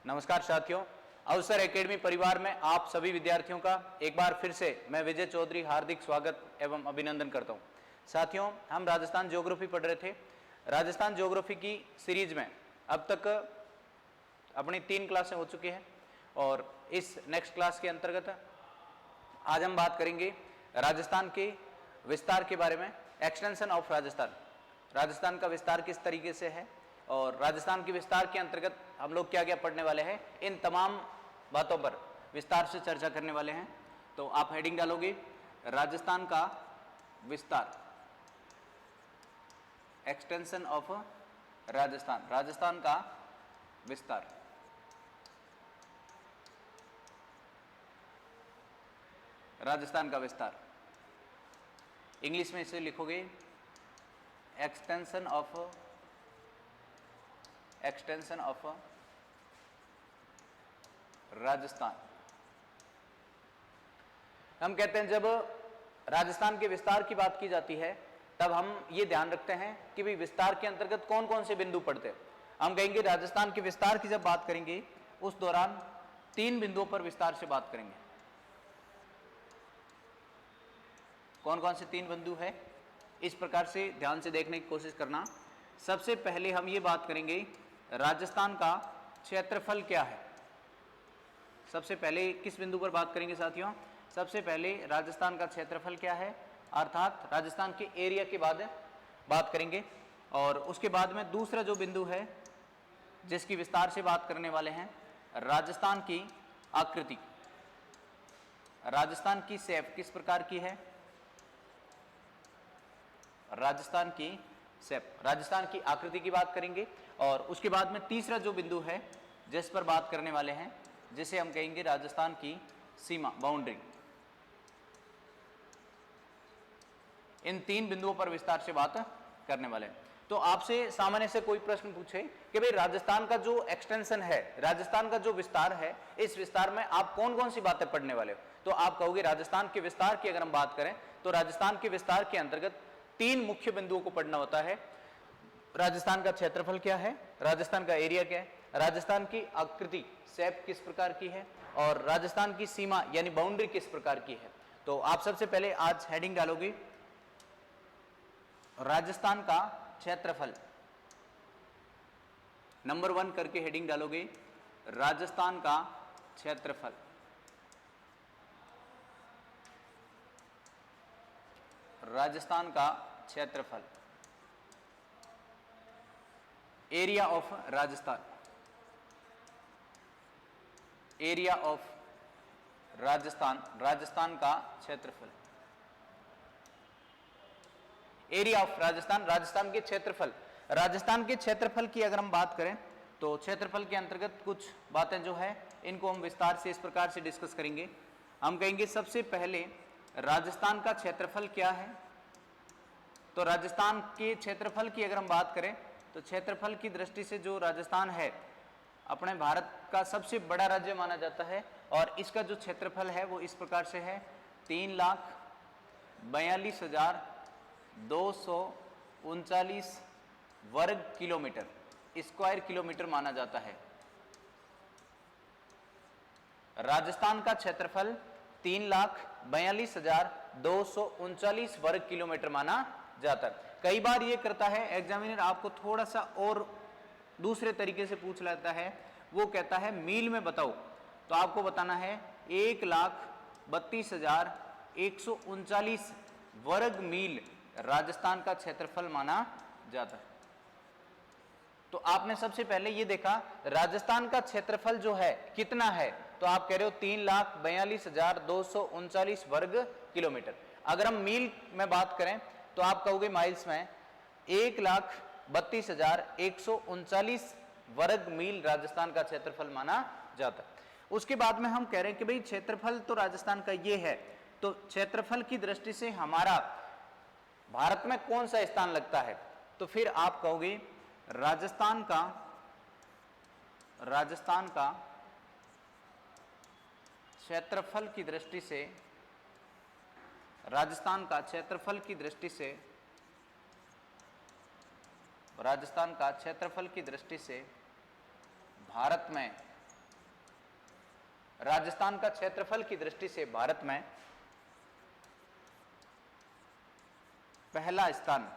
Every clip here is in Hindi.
नमस्कार साथियों, अवसर एकेडमी परिवार में आप सभी विद्यार्थियों का एक बार फिर से मैं विजय चौधरी हार्दिक स्वागत एवं अभिनंदन करता हूं। साथियों, हम राजस्थान ज्योग्राफी पढ़ रहे थे। राजस्थान ज्योग्राफी की सीरीज में अब तक अपनी 3 क्लासें हो चुकी हैं और इस नेक्स्ट क्लास के अंतर्गत आज हम बात करेंगे राजस्थान के विस्तार के बारे में। एक्सटेंशन ऑफ राजस्थान, राजस्थान का विस्तार किस तरीके से है और राजस्थान के विस्तार के अंतर्गत हम लोग क्या क्या पढ़ने वाले हैं, इन तमाम बातों पर विस्तार से चर्चा करने वाले हैं। तो आप हेडिंग डालोगे राजस्थान का विस्तार, एक्सटेंशन ऑफ राजस्थान, राजस्थान का विस्तार। राजस्थान का विस्तार इंग्लिश में इसे लिखोगे एक्सटेंशन ऑफ राजस्थान। हम कहते हैं जब राजस्थान के विस्तार की बात की जाती है तब हम ये ध्यान रखते हैं कि भाई विस्तार के अंतर्गत कौन कौन से बिंदु पड़ते हैं। हम कहेंगे राजस्थान के विस्तार की जब बात करेंगे उस दौरान 3 बिंदुओं पर विस्तार से बात करेंगे। कौन कौन से 3 बिंदु है, इस प्रकार से ध्यान से देखने की कोशिश करना। सबसे पहले हम ये बात करेंगे राजस्थान का क्षेत्रफल क्या है। सबसे पहले किस बिंदु पर बात करेंगे साथियों? सबसे पहले राजस्थान का क्षेत्रफल क्या है, अर्थात राजस्थान के एरिया के बाद बात करेंगे। और उसके बाद में दूसरा जो बिंदु है जिसकी विस्तार से बात करने वाले हैं, राजस्थान की आकृति, राजस्थान की शेप किस प्रकार की है, राजस्थान की शेप, राजस्थान की आकृति की बात करेंगे। और उसके बाद में तीसरा जो बिंदु है जिस पर बात करने वाले हैं, जिसे हम कहेंगे राजस्थान की सीमा, बाउंड्री। इन 3 बिंदुओं पर विस्तार से बात करने वाले हैं। तो आपसे सामान्य से कोई प्रश्न पूछे कि भाई राजस्थान का जो एक्सटेंशन है, राजस्थान का जो विस्तार है, इस विस्तार में आप कौन कौन सी बातें पढ़ने वाले हो, तो आप कहोगे राजस्थान के विस्तार की अगर हम बात करें तो राजस्थान के विस्तार के अंतर्गत 3 मुख्य बिंदुओं को पढ़ना होता है। राजस्थान का क्षेत्रफल क्या है, राजस्थान का एरिया क्या है, राजस्थान की आकृति, शेप किस प्रकार की है, और राजस्थान की सीमा यानी बाउंड्री किस प्रकार की है। तो आप सबसे पहले आज हेडिंग डालोगे राजस्थान का क्षेत्रफल, नंबर 1 करके हेडिंग डालोगे राजस्थान का क्षेत्रफल। राजस्थान का क्षेत्रफल, area of Rajasthan, area of Rajasthan, Rajasthan का क्षेत्रफल, एरिया ऑफ राजस्थान, राजस्थान के क्षेत्रफल। राजस्थान के क्षेत्रफल की अगर हम बात करें तो क्षेत्रफल के अंतर्गत कुछ बातें जो है इनको हम विस्तार से इस प्रकार से डिस्कस करेंगे। हम कहेंगे सबसे पहले राजस्थान का क्षेत्रफल क्या है। तो राजस्थान के क्षेत्रफल की अगर हम बात करें तो क्षेत्रफल की दृष्टि से जो राजस्थान है अपने भारत का सबसे बड़ा राज्य माना जाता है और इसका जो क्षेत्रफल है वो इस प्रकार से है 3,42,239 वर्ग किलोमीटर, स्क्वायर किलोमीटर माना जाता है। राजस्थान का क्षेत्रफल 3,42,239 वर्ग किलोमीटर माना जाता है। कई बार ये करता है एग्जामिनर, आपको थोड़ा सा और दूसरे तरीके से पूछ लेता है, वो कहता है मील में बताओ, तो आपको बताना है 1,32,139 वर्ग मील राजस्थान का क्षेत्रफल माना जाता है। तो आपने सबसे पहले ये देखा राजस्थान का क्षेत्रफल जो है कितना है, तो आप कह रहे हो 3,42,239 वर्ग किलोमीटर। अगर हम मील में बात करें तो आप कहोगे माइल्स में 1,32,139 वर्ग मील राजस्थान का क्षेत्रफल माना जाता है। उसके बाद में हम कह रहे हैं कि भाई क्षेत्रफल तो राजस्थान का ये है, तो क्षेत्रफल की दृष्टि से हमारा भारत में कौन सा स्थान लगता है, तो फिर आप कहोगे राजस्थान का क्षेत्रफल की दृष्टि से, राजस्थान का क्षेत्रफल की दृष्टि से, राजस्थान का क्षेत्रफल की दृष्टि से भारत में राजस्थान का क्षेत्रफल की दृष्टि से भारत में पहला स्थान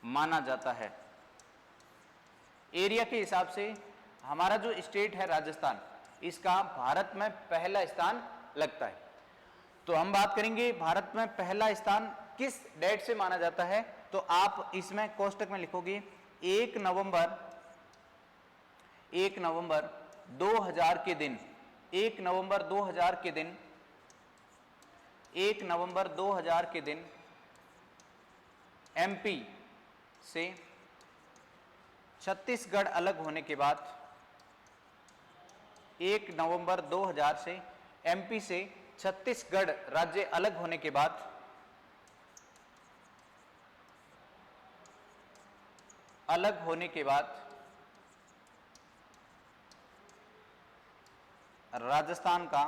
माना जाता है। एरिया के हिसाब से हमारा जो स्टेट है राजस्थान, इसका भारत में पहला स्थान लगता है। तो हम बात करेंगे भारत में पहला स्थान किस डेट से माना जाता है, तो आप इसमें कोष्टक में लिखोगे 1 नवंबर 2000 के दिन, 1 नवंबर 2000 के दिन, 1 नवंबर 2000 के दिन एमपी से छत्तीसगढ़ अलग होने के बाद, 1 नवंबर 2000 से एमपी से छत्तीसगढ़ राज्य अलग होने के बाद राजस्थान का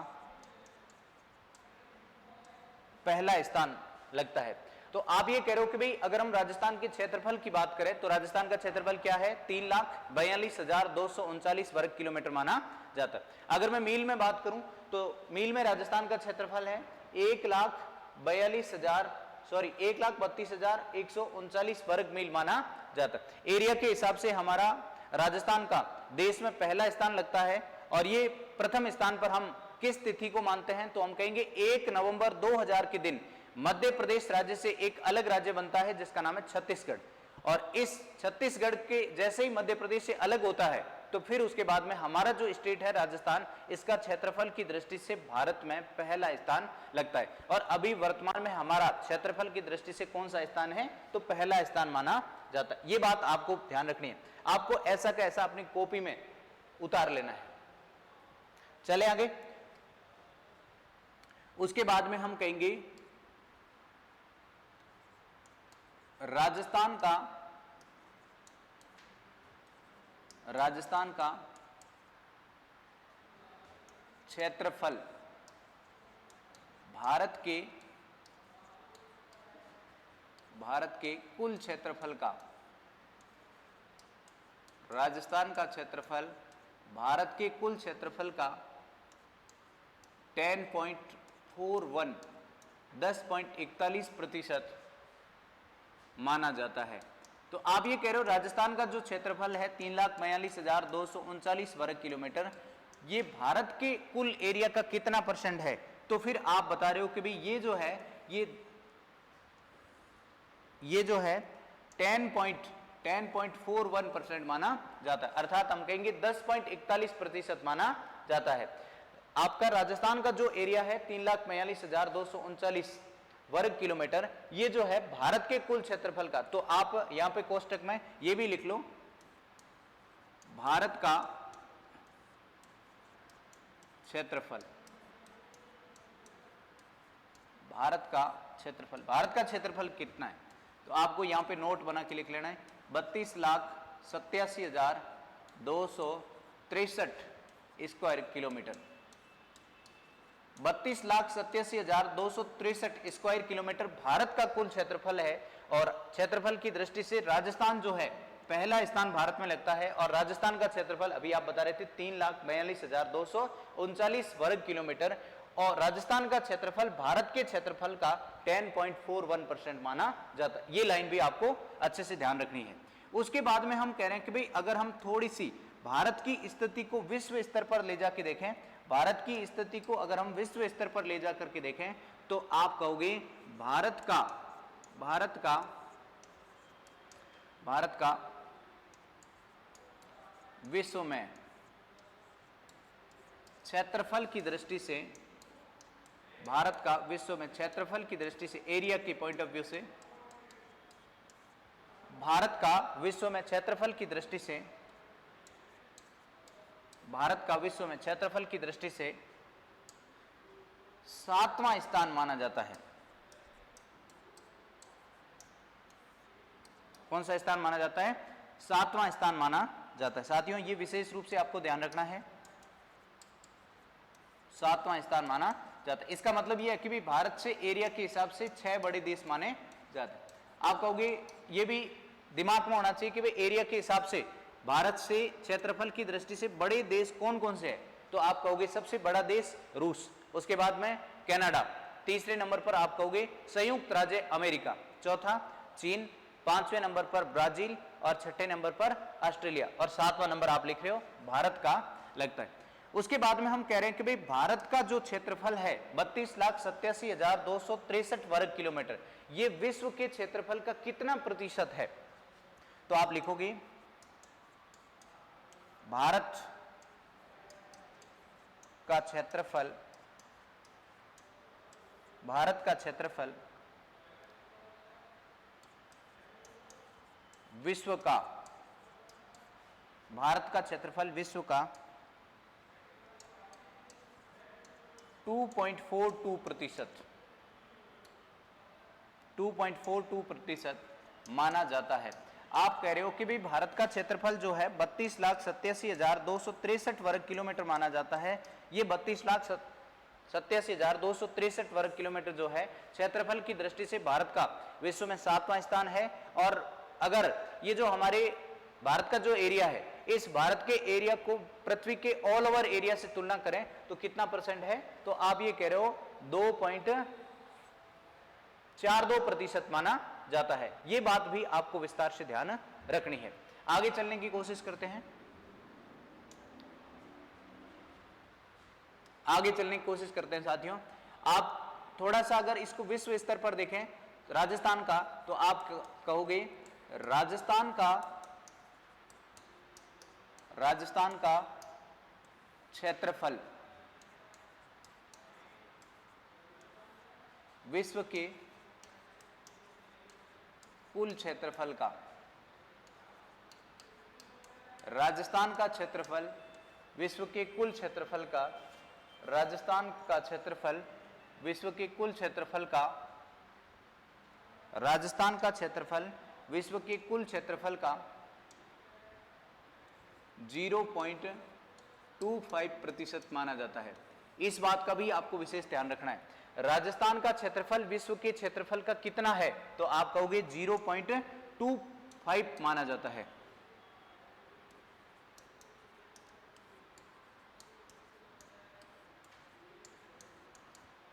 पहला स्थान लगता है। तो आप ये कह रहे हो कि भाई अगर हम राजस्थान के क्षेत्रफल की बात करें तो राजस्थान का क्षेत्रफल क्या है, 3,42,239 वर्ग किलोमीटर माना जाता है। अगर मैं मील में बात करूं तो मील में राजस्थान का क्षेत्रफल है 1,32,139 वर्ग मील माना जाता है। एरिया के हिसाब से हमारा राजस्थान का देश में पहला स्थान लगता है। और ये प्रथम स्थान पर हम किस तिथि को मानते हैं, तो हम कहेंगे 1 नवंबर 2000 के दिन मध्य प्रदेश राज्य से एक अलग राज्य बनता है जिसका नाम है छत्तीसगढ़। और इस छत्तीसगढ़ के जैसे ही मध्य प्रदेश से अलग होता है तो फिर उसके बाद में हमारा जो स्टेट है राजस्थान, इसका क्षेत्रफल की दृष्टि से भारत में पहला स्थान लगता है। और अभी वर्तमान में हमारा क्षेत्रफल की दृष्टि से कौन सा स्थान है, तो पहला स्थान माना जाता है। ये बात आपको ध्यान रखनी है, आपको ऐसा का ऐसा अपनी कॉपी में उतार लेना है। चले आगे, उसके बाद में हम कहेंगे राजस्थान का क्षेत्रफल भारत के कुल क्षेत्रफल का, राजस्थान का क्षेत्रफल भारत के कुल क्षेत्रफल का 10.41% माना जाता है। तो आप ये कह रहे हो राजस्थान का जो क्षेत्रफल है 3,42,239 वर्ग किलोमीटर, ये भारत के कुल एरिया का कितना परसेंट है, तो फिर आप बता रहे हो कि भाई ये जो है 10.41% माना जाता है, अर्थात हम कहेंगे 10.41% माना जाता है। आपका राजस्थान का जो एरिया है 3,42,239 वर्ग किलोमीटर, ये जो है भारत के कुल क्षेत्रफल का, तो आप यहां पे कोष्टक में ये भी लिख लो, भारत का क्षेत्रफल, भारत का क्षेत्रफल कितना है, तो आपको यहां पे नोट बना के लिख लेना है 32,87,263 square kilometre, 32,87,263 square kilometre Bharat का कुल क्षेत्रफल है। और क्षेत्रफल की दृष्टि से राजस्थान जो है पहला स्थान भारत में लगता है। और राजस्थान का क्षेत्रफल अभी आप बता रहे थे 3,42,239 वर्ग किलोमीटर, और राजस्थान का क्षेत्रफल भारत के क्षेत्रफल का 10.41% माना जाता है। ये लाइन भी आपको अच्छे से ध्यान रखनी है। उसके बाद में हम कह रहे हैं कि भाई अगर हम थोड़ी सी भारत की स्थिति को विश्व स्तर पर ले जाके देखें, भारत की स्थिति को अगर हम विश्व स्तर पर ले जाकर के देखें, तो आप कहोगे भारत का विश्व में क्षेत्रफल की दृष्टि से, भारत का विश्व में क्षेत्रफल की दृष्टि से, एरिया की पॉइंट ऑफ व्यू से, भारत का विश्व में क्षेत्रफल की दृष्टि से, भारत का विश्व में क्षेत्रफल की दृष्टि से 7वां स्थान माना जाता है। कौन सा स्थान माना जाता है? 7वां स्थान माना जाता है। साथियों, ये विशेष रूप से आपको ध्यान रखना है, 7वां स्थान माना जाता है। इसका मतलब यह है कि भी भारत से एरिया के हिसाब से 6 बड़े देश माने जाते हैं। आप कहोगे ये भी दिमाग में होना चाहिए कि भाई एरिया के हिसाब से भारत से क्षेत्रफल की दृष्टि से बड़े देश कौन कौन से हैं, तो आप कहोगे सबसे बड़ा देश रूस, उसके बाद में कनाडा, तीसरे नंबर पर आप कहोगे संयुक्त राज्य अमेरिका, चौथा चीन, पांचवें नंबर पर ब्राजील और छठे नंबर पर ऑस्ट्रेलिया और सातवां नंबर आप लिख रहे हो भारत का लगता है। उसके बाद में हम कह रहे हैं कि भाई भारत का जो क्षेत्रफल है 32,87,263 वर्ग किलोमीटर, ये विश्व के क्षेत्रफल का कितना प्रतिशत है? तो आप लिखोगे भारत का क्षेत्रफल, भारत का क्षेत्रफल विश्व का, भारत का क्षेत्रफल विश्व का 2.42%, 2.42% माना जाता है। आप कह रहे हो कि भाई भारत का क्षेत्रफल जो है 32,87,263 वर्ग किलोमीटर माना जाता है। ये 32,87,263 वर्ग किलोमीटर जो है क्षेत्रफल की दृष्टि से भारत का विश्व में 7वां स्थान है। और अगर ये जो हमारे भारत का जो एरिया है, इस भारत के एरिया को पृथ्वी के ऑल ओवर एरिया से तुलना करें तो कितना परसेंट है? तो आप ये कह रहे हो 2.42% माना जाता है। ये बात भी आपको विस्तार से ध्यान रखनी है। आगे चलने की कोशिश करते हैं, आगे चलने की कोशिश करते हैं साथियों। आप थोड़ा सा अगर इसको विश्व स्तर पर देखें राजस्थान का, तो आप कहोगे राजस्थान का क्षेत्रफल विश्व के कुल क्षेत्रफल का, राजस्थान का क्षेत्रफल विश्व के कुल क्षेत्रफल का, राजस्थान का क्षेत्रफल विश्व के कुल क्षेत्रफल का, राजस्थान का क्षेत्रफल विश्व के कुल क्षेत्रफल का 0.25% माना जाता है। इस बात का भी आपको विशेष ध्यान रखना है। राजस्थान का क्षेत्रफल विश्व के क्षेत्रफल का कितना है? तो आप कहोगे 0.25 माना जाता है।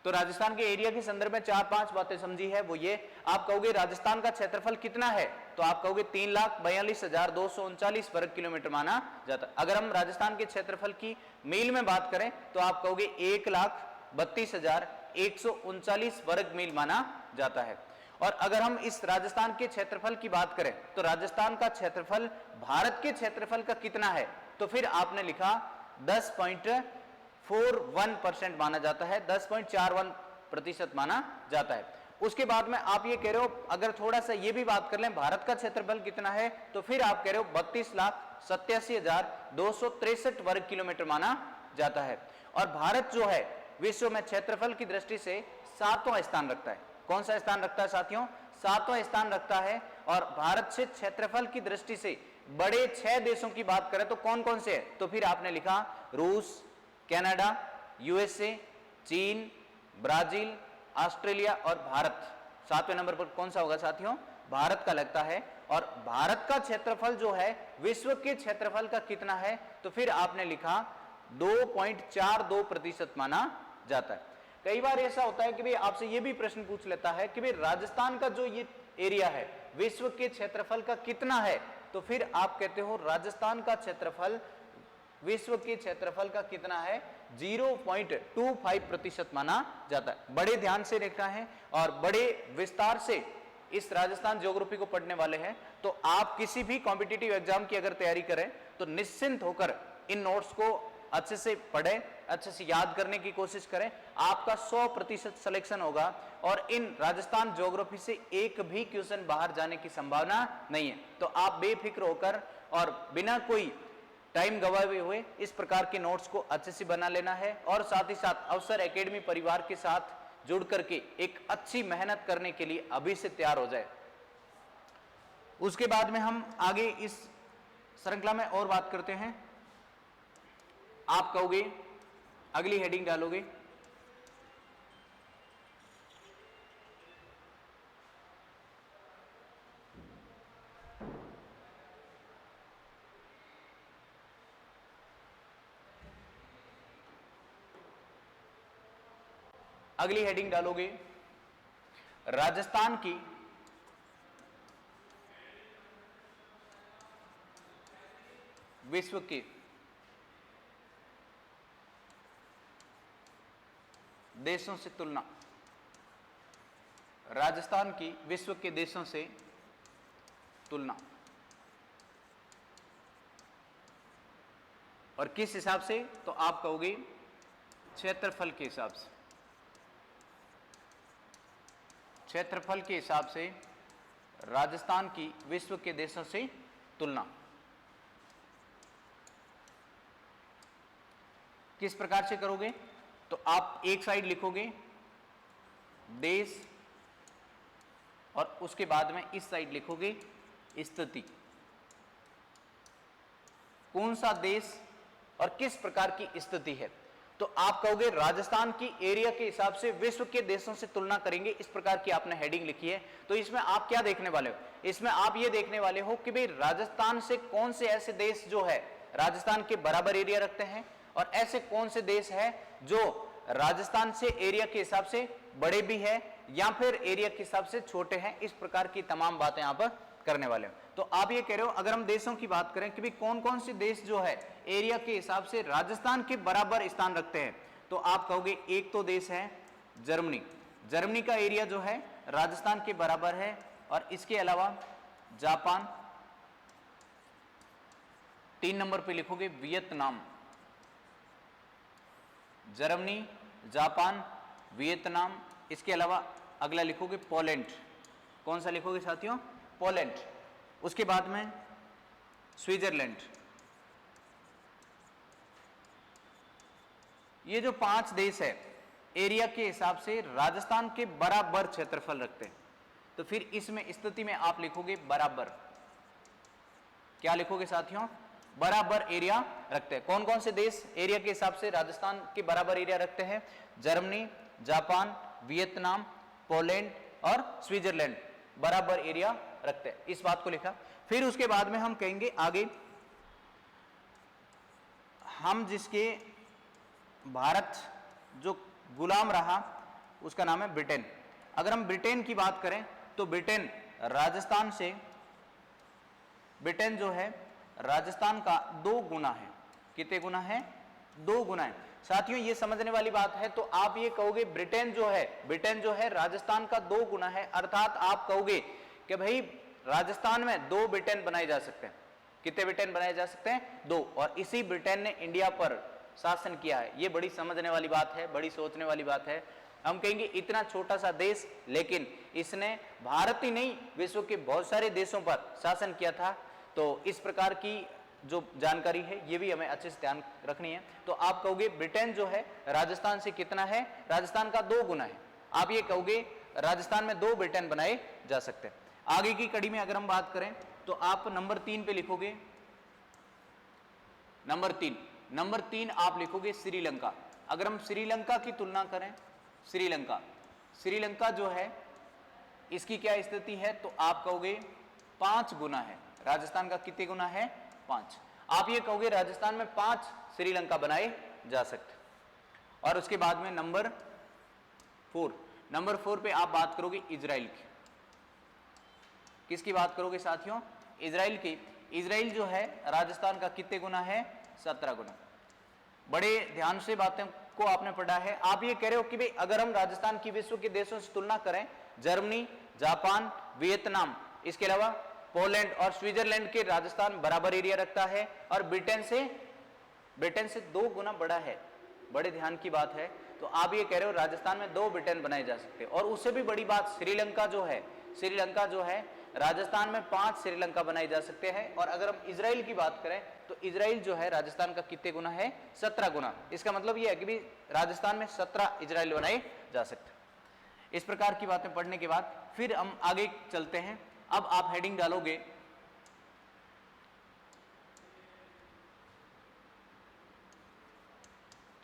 तो राजस्थान के एरिया के संदर्भ में 4-5 बातें समझी है। वो ये, आप कहोगे राजस्थान का क्षेत्रफल कितना है? तो आप कहोगे 3,42,239 वर्ग किलोमीटर माना जाता है। अगर हम राजस्थान के क्षेत्रफल की मील में बात करें तो आप कहोगे 1,32,139 वर्ग मील माना जाता है। और अगर हम इस राजस्थान के क्षेत्रफल की बात करें तो राजस्थान का क्षेत्रफल भारत के क्षेत्रफल का कितना है? तो फिर आपने लिखा 10.41% माना जाता है, 10.41% माना जाता है। उसके बाद में आप ये कह रहे हो, अगर थोड़ा सा ये भी बात कर लें भारत का क्षेत्रफल कितना है, तो फिर आप कह रहे हो 32,87,263 वर्ग किलोमीटर माना जाता है। और भारत जो है विश्व में क्षेत्रफल की दृष्टि से 7वां स्थान रखता है। कौन सा स्थान रखता है साथियों? 7वां स्थान रखता है। और भारत से क्षेत्रफल की दृष्टि से बड़े 6 देशों की बात करें तो कौन कौन से है? तो फिर आपने लिखा रूस, कनाडा, यूएसए, चीन, ब्राजील, ऑस्ट्रेलिया और भारत। 7वें नंबर पर कौन सा होगा साथियों? भारत का लगता है। और भारत का क्षेत्रफल जो है विश्व के क्षेत्रफल का कितना है? तो फिर आपने लिखा 2.42% माना जाता है। कई बार ऐसा होता है कि भाई आपसे ये भी प्रश्न पूछ लेता है कि भाई राजस्थान का जो ये एरिया है विश्व के क्षेत्रफल का कितना है? तो फिर आप कहते हो राजस्थान का क्षेत्रफल विश्व के क्षेत्रफल का कितना है? 0.25% माना जाता है। बड़े ध्यान से देखना है और बड़े विस्तार से इस राजस्थान ज्योग्राफी को पढ़ने वाले हैं। तो आप किसी भी कॉम्पिटिटिव एग्जाम की अगर तैयारी करें तो निश्चिंत होकर इन नोट्स को अच्छे से पढ़ें, अच्छे से याद करने की कोशिश करें। आपका 100% सिलेक्शन होगा और इन राजस्थान ज्योग्राफी से एक भी क्वेश्चन बाहर जाने की संभावना नहीं है। तो आप बेफिक्र होकर और बिना कोई टाइम गवाए हुए इस प्रकार के नोट्स को अच्छे से बना लेना है और साथ ही साथ अवसर एकेडमी परिवार के साथ जुड़ करके एक अच्छी मेहनत करने के लिए अभी से तैयार हो जाए। उसके बाद में हम आगे इस श्रृंखला में और बात करते हैं। आप कहोगे, अगली हेडिंग डालोगे अगली हेडिंग डालोगे राजस्थान की विश्व के देशों से तुलना, राजस्थान की विश्व के देशों से तुलना, और किस हिसाब से? तो आप कहोगे क्षेत्रफल के हिसाब से। क्षेत्रफल के हिसाब से राजस्थान की विश्व के देशों से तुलना। किस प्रकार से करोगे? तो आप एक साइड लिखोगे देश और उसके बाद में इस साइड लिखोगे स्थिति। कौन सा देश और किस प्रकार की स्थिति है? तो आप कहोगे राजस्थान की एरिया के हिसाब से विश्व के देशों से तुलना करेंगे। इस प्रकार की आपने हेडिंग लिखी है। तो इसमें आप क्या देखने वाले हो? इसमें आप ये देखने वाले हो कि भाई राजस्थान से कौन से ऐसे देश जो है राजस्थान के बराबर एरिया रखते हैं और ऐसे कौन से देश है जो राजस्थान से एरिया के हिसाब से बड़े भी है या फिर एरिया के हिसाब से छोटे हैं। इस प्रकार की तमाम बातें यहां पर करने वाले हो। तो आप ये कह रहे हो अगर हम देशों की बात करें कि भाई कौन कौन से देश जो है एरिया के हिसाब से राजस्थान के बराबर स्थान रखते हैं, तो आप कहोगे एक तो देश है जर्मनी। जर्मनी का एरिया जो है राजस्थान के बराबर है। और इसके अलावा जापान, 3 नंबर पे लिखोगे वियतनाम। जर्मनी, जापान, वियतनाम, इसके अलावा अगला लिखोगे पोलैंड। कौन सा लिखोगे साथियों? पोलैंड। उसके बाद में स्विट्जरलैंड। ये जो 5 देश है एरिया के हिसाब से राजस्थान के बराबर क्षेत्रफल रखते हैं। तो फिर इसमें स्थिति में आप लिखोगे बराबर। क्या लिखोगे साथियों? बराबर एरिया रखते हैं। कौन कौन से देश एरिया के हिसाब से राजस्थान के बराबर एरिया रखते हैं? जर्मनी, जापान, वियतनाम, पोलैंड और स्विट्जरलैंड बराबर एरिया रखते हैं। इस बात को लिखा। फिर उसके बाद में हम कहेंगे आगे, हम जिसके भारत जो गुलाम रहा उसका नाम है ब्रिटेन। अगर हम ब्रिटेन की बात करें तो ब्रिटेन राजस्थान से, ब्रिटेन जो है राजस्थान का 2 गुना है। कितने गुना है? 2 गुना है। साथियों ये समझने वाली बात है। तो आप ये कहोगे ब्रिटेन जो है राजस्थान का 2 गुना है। अर्थात आप कहोगे कि भाई राजस्थान में 2 ब्रिटेन बनाए जा सकते हैं। कितने ब्रिटेन बनाए जा सकते हैं? 2। और इसी ब्रिटेन ने इंडिया पर शासन किया है। ये बड़ी समझने वाली बात है, बड़ी सोचने वाली बात है। हम कहेंगे इतना छोटा सा देश, लेकिन इसने भारत ही नहीं विश्व के बहुत सारे देशों पर शासन किया था। तो इस प्रकार की जो जानकारी है ये भी हमें अच्छे से ध्यान रखनी है। तो आप कहोगे ब्रिटेन जो है राजस्थान से कितना है? राजस्थान का 2 गुना है। आप ये कहोगे राजस्थान में 2 ब्रिटेन बनाए जा सकते हैं। आगे की कड़ी में अगर हम बात करें तो आप नंबर 3 पे लिखोगे, नंबर 3 आप लिखोगे श्रीलंका। अगर हम श्रीलंका की तुलना करें, श्रीलंका जो है इसकी क्या स्थिति है? तो आप कहोगे 5 गुना है। राजस्थान का कितने गुना है? 5। आप ये कहोगे राजस्थान में 5 श्रीलंका बनाए जा सकते। और उसके बाद में नंबर 4 पे आप बात करोगे इजराइल की। किसकी बात करोगे साथियों? इजराइल की। इजराइल जो है राजस्थान का कितने गुना है? 17 गुना। बड़े ध्यान से बातें को आपने पढ़ा है। आप ये कह रहे हो कि भाई अगर हम राजस्थान की विश्व के देशों से तुलना करें, जर्मनी, जापान, वियतनाम, इसके अलावा पोलैंड और स्विट्जरलैंड के राजस्थान बराबर एरिया रखता है और ब्रिटेन से 2 गुना बड़ा है। बड़े ध्यान की बात है। तो आप ये कह रहे हो राजस्थान में 2 ब्रिटेन बनाए जा सकते हैं। और उससे भी बड़ी बात श्रीलंका जो है राजस्थान में 5 श्रीलंका बनाए जा सकते हैं। और अगर हम इजराइल की बात करें तो इजराइल जो है राजस्थान का कितने गुना है? 17 गुना। इसका मतलब यह है कि भी राजस्थान में 17 इजराइल बनाए जा सकते हैं। इस प्रकार की बातें पढ़ने के बाद फिर हम आगे चलते हैं। अब आप हेडिंग डालोगे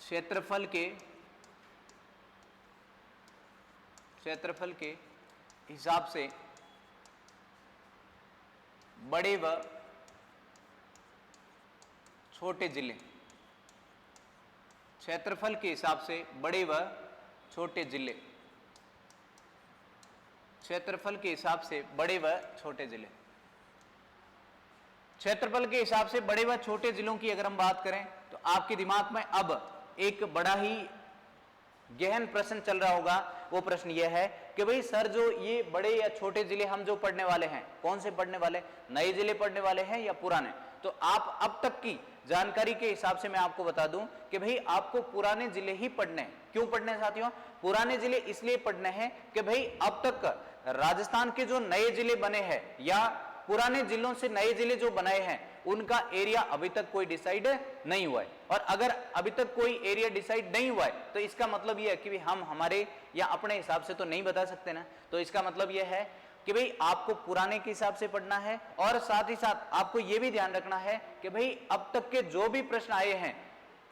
क्षेत्रफल के हिसाब से बड़े व छोटे जिले। क्षेत्रफल के हिसाब से बड़े व छोटे जिले, क्षेत्रफल के हिसाब से बड़े व छोटे जिले। क्षेत्रफल के हिसाब से बड़े व छोटे जिलों की अगर हम बात करें तो आपके दिमाग में अब एक बड़ा ही गहन प्रश्न चल रहा होगा। वो प्रश्न यह है कि भाई सर, जो ये बड़े या छोटे जिले हम जो पढ़ने वाले हैं, कौन से पढ़ने वाले, नए जिले पढ़ने वाले हैं या पुराने? तो आप अब तक की जानकारी के हिसाब से मैं आपको बता दूं कि भाई आपको पुराने जिले ही पढ़ने हैं। क्यों पढ़ने हैं साथियों? पुराने जिले इसलिए पढ़ने हैं कि भाई अब तक राजस्थान के जो नए जिले बने हैं या पुराने जिलों से नए जिले जो बनाए हैं उनका एरिया अभी तक कोई डिसाइड नहीं हुआ है। और अगर अभी तक कोई एरिया डिसाइड नहीं हुआ है तो इसका मतलब यह है कि हम हमारे या अपने हिसाब से तो नहीं बता सकते ना। तो इसका मतलब यह है कि भाई आपको पुराने के हिसाब से पढ़ना है और साथ ही साथ आपको यह भी ध्यान रखना है कि भाई अब तक के जो भी प्रश्न आए हैं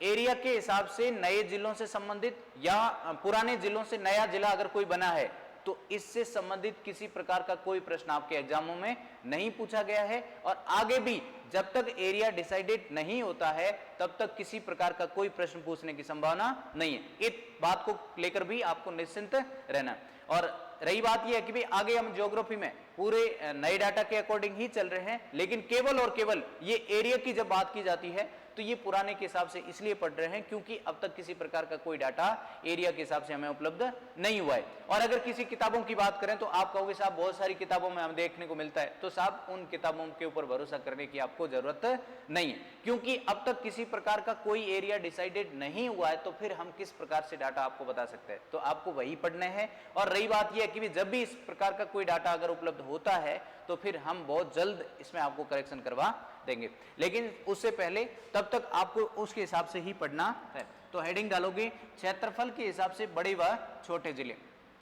एरिया के हिसाब से नए जिलों से संबंधित या पुराने जिलों से नया जिला अगर कोई बना है तो इससे संबंधित किसी प्रकार का कोई प्रश्न आपके एग्जामों में नहीं पूछा गया है। और आगे भी जब तक एरिया डिसाइडेड नहीं होता है तब तक किसी प्रकार का कोई प्रश्न पूछने की संभावना नहीं है। इस बात को लेकर भी आपको निश्चिंत रहना। और रही बात यह है कि भी आगे हम ज्योग्राफी में पूरे नए डाटा के अकॉर्डिंग ही चल रहे हैं, लेकिन केवल और केवल ये एरिया की जब बात की जाती है तो ये पुराने के हिसाब से इसलिए पढ़ रहे हैं क्योंकि अब तक किसी प्रकार का कोई डाटा एरिया के हिसाब से हमें उपलब्ध नहीं हुआ है। और अगर किसी किताबों की बात करें तो आप कहोगे साहब बहुत सारी किताबों में हमें देखने को मिलता है, तो साहब उन किताबों के ऊपर भरोसा करने की आपको जरूरत नहीं है, क्योंकि अब तक किसी प्रकार का कोई एरिया डिसाइडेड नहीं हुआ है। तो फिर हम किस प्रकार से डाटा आपको बता सकते हैं? तो आपको वही पढ़ने हैं। और रही बात यह कि जब भी इस प्रकार का कोई डाटा अगर उपलब्ध होता है तो फिर हम बहुत जल्द इसमें आपको करेक्शन करवा देंगे, लेकिन उससे पहले तब तक आपको उसके हिसाब से ही पढ़ना है। तो हेडिंग डालोगे क्षेत्रफल के हिसाब से बड़े व छोटे जिले,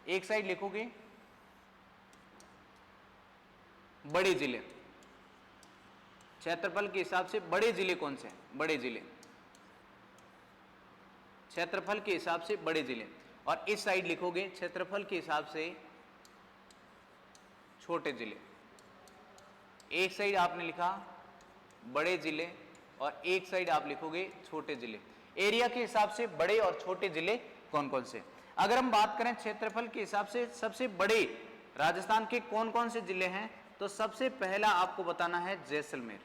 एक साइड लिखोगे बड़े जिले। क्षेत्रफल के हिसाब से बड़े जिले कौन से हैं? बड़े जिले, क्षेत्रफल के हिसाब से बड़े जिले। और इस साइड लिखोगे क्षेत्रफल के हिसाब से छोटे जिले। एक साइड आपने लिखा बड़े जिले और एक साइड आप लिखोगे छोटे जिले। एरिया के हिसाब से बड़े और छोटे जिले कौन कौन से? अगर हम बात करें क्षेत्रफल के हिसाब से सबसे बड़े राजस्थान के कौन कौन से जिले हैं, तो सबसे पहला आपको बताना है जैसलमेर।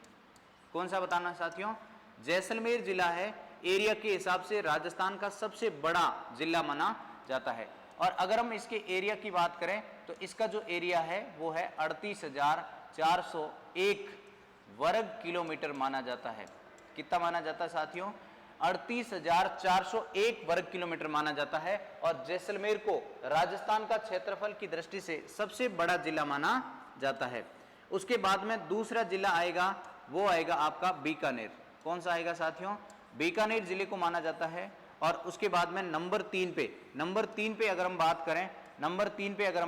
कौन सा बताना साथियों? जैसलमेर जिला है एरिया के हिसाब से राजस्थान का सबसे बड़ा जिला माना जाता है। और अगर हम इसके एरिया की बात करें तो इसका जो एरिया है वो है 38,401 वर्ग किलोमीटर माना जाता है। कितना माना जाता है साथियों? 38,401 वर्ग किलोमीटर माना जाता है। और जैसलमेर को राजस्थान का क्षेत्रफल की दृष्टि से सबसे बड़ा जिला माना जाता है। उसके बाद में दूसरा जिला आएगा, वो आएगा आपका बीकानेर। कौन सा आएगा साथियों? बीकानेर जिले को माना जाता है। और उसके बाद में नंबर 3 पे अगर हम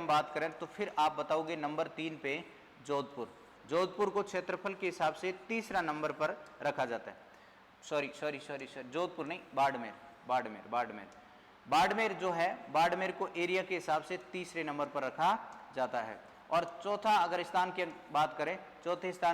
बात करें तो फिर आप बताओगे नंबर 3 पे जोधपुर को क्षेत्रफल के हिसाब से तीसरा नंबर पर रखा जाता है। सॉरी जोधपुर नहीं, बाड़मेर जो है, बाड़मेर को एरिया के हिसाब से तीसरे नंबर पर रखा जाता है। और चौथे स्थान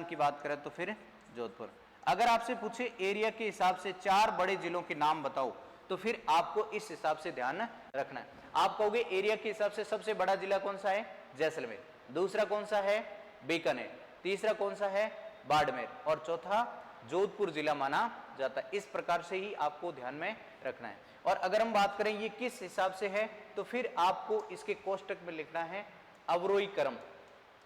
की बात करें तो फिर जोधपुर। अगर आपसे पूछे एरिया के हिसाब से 4 बड़े जिलों के नाम बताओ तो फिर आपको इस हिसाब से ध्यान रखना है। आप कहोगे एरिया के हिसाब से सबसे बड़ा जिला कौन सा है? जैसलमेर। दूसरा कौन सा है? बीकानेर। तीसरा कौन सा है? बाड़मेर। और चौथा जोधपुर जिला माना जाता है। इस प्रकार से ही आपको ध्यान में रखना है। और अगर हम बात करें ये किस हिसाब से है तो फिर आपको इसके कोष्टक में लिखना है अवरोही क्रम।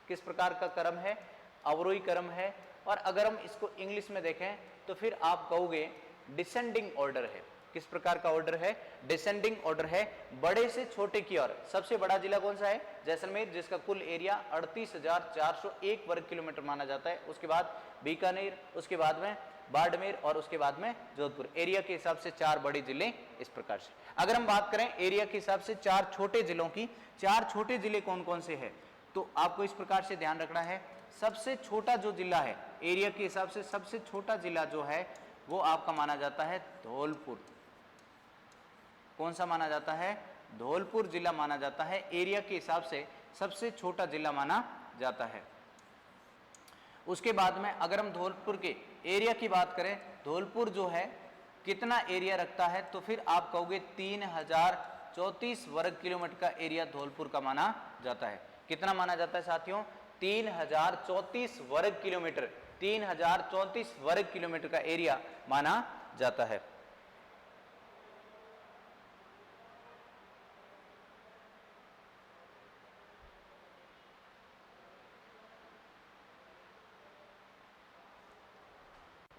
किस प्रकार का क्रम है? अवरोही क्रम है। और अगर हम इसको इंग्लिश में देखें तो फिर आप कहोगे डिसेंडिंग ऑर्डर है। किस प्रकार का ऑर्डर है? डिसेंडिंग ऑर्डर है, बड़े से छोटे की ओर। सबसे बड़ा जिला कौन सा है? जैसलमेर, जिसका कुल एरिया 38,401 वर्ग किलोमीटर माना जाता है। उसके बाद बीकानेर, उसके बाद में बाड़मेर और उसके बाद में जोधपुर। एरिया के हिसाब से 4 बड़े जिले इस प्रकार से। अगर हम बात करें एरिया के हिसाब से 4 छोटे जिलों की, 4 छोटे जिले कौन कौन से हैं, तो आपको इस प्रकार से ध्यान रखना है। सबसे छोटा जो जिला है एरिया के हिसाब से, सबसे छोटा जिला जो है वो आपका माना जाता है धौलपुर। कौन सा माना जाता है? धौलपुर जिला माना जाता है। एरिया के हिसाब से सबसे छोटा जिला माना जाता है। उसके बाद में अगर हम धौलपुर के एरिया की बात करें, धौलपुर जो है कितना एरिया रखता है, तो फिर आप कहोगे 3034 वर्ग किलोमीटर का एरिया धौलपुर का माना जाता है। कितना माना जाता है साथियों? 3034 वर्ग किलोमीटर, 3034 वर्ग किलोमीटर का एरिया माना जाता है।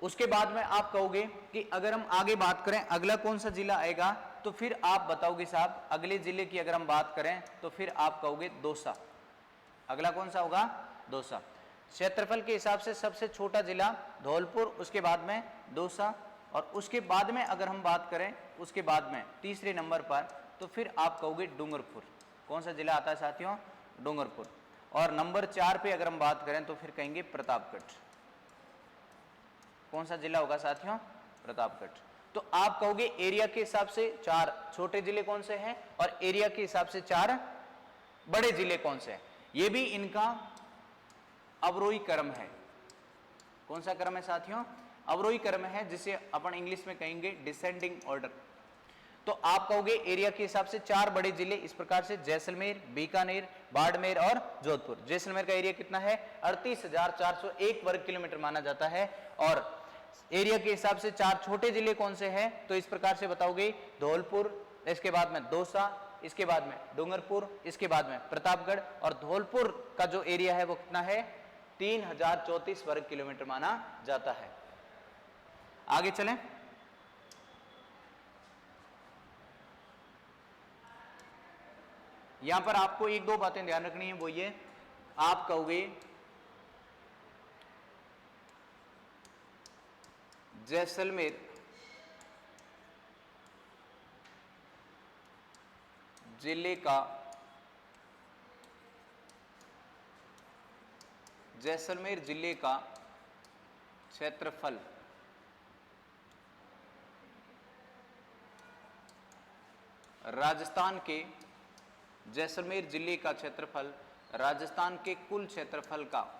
उसके बाद में आप कहोगे कि अगर हम आगे बात करें अगला कौन सा जिला आएगा, तो फिर आप बताओगे साहब अगले जिले की अगर हम बात करें तो फिर आप कहोगे दौसा। अगला कौन सा होगा? दौसा। क्षेत्रफल के हिसाब से सबसे छोटा जिला धौलपुर, उसके बाद में दौसा, और उसके बाद में अगर हम बात करें उसके बाद में तीसरे नंबर पर तो फिर आप कहोगे डूंगरपुर। कौन सा जिला आता है साथियों? डूंगरपुर। और नंबर 4 पे अगर हम बात करें तो फिर कहेंगे प्रतापगढ़। कौन सा जिला होगा साथियों? प्रतापगढ़। तो आप कहोगे एरिया के हिसाब से 4 छोटे जिले कौन से हैं और एरिया के हिसाब से 4 बड़े जिले कौन से हैं। ये भी इनका अवरोही क्रम है। कौन सा क्रम है साथियों? अवरोही क्रम है, जिसे अपन इंग्लिश में कहेंगे डिसेंडिंग ऑर्डर। तो आप कहोगे एरिया के हिसाब से 4 बड़े जिले इस प्रकार से जैसलमेर, बीकानेर, बाड़मेर और जोधपुर। जैसलमेर का एरिया कितना है? 38,401 वर्ग किलोमीटर माना जाता है। और एरिया के हिसाब से 4 छोटे जिले कौन से हैं, तो इस प्रकार से बताओगे धौलपुर, इसके बाद में दौसा, इसके बाद में डूंगरपुर, इसके बाद में प्रतापगढ़, और धौलपुर का जो एरिया है वो कितना है? 3034 वर्ग किलोमीटर माना जाता है। आगे चलें। यहां पर आपको एक दो बातें ध्यान रखनी है, वो ये आप कहोगे जैसलमेर जिले का क्षेत्रफल राजस्थान के जैसलमेर जिले का क्षेत्रफल राजस्थान के कुल क्षेत्रफल का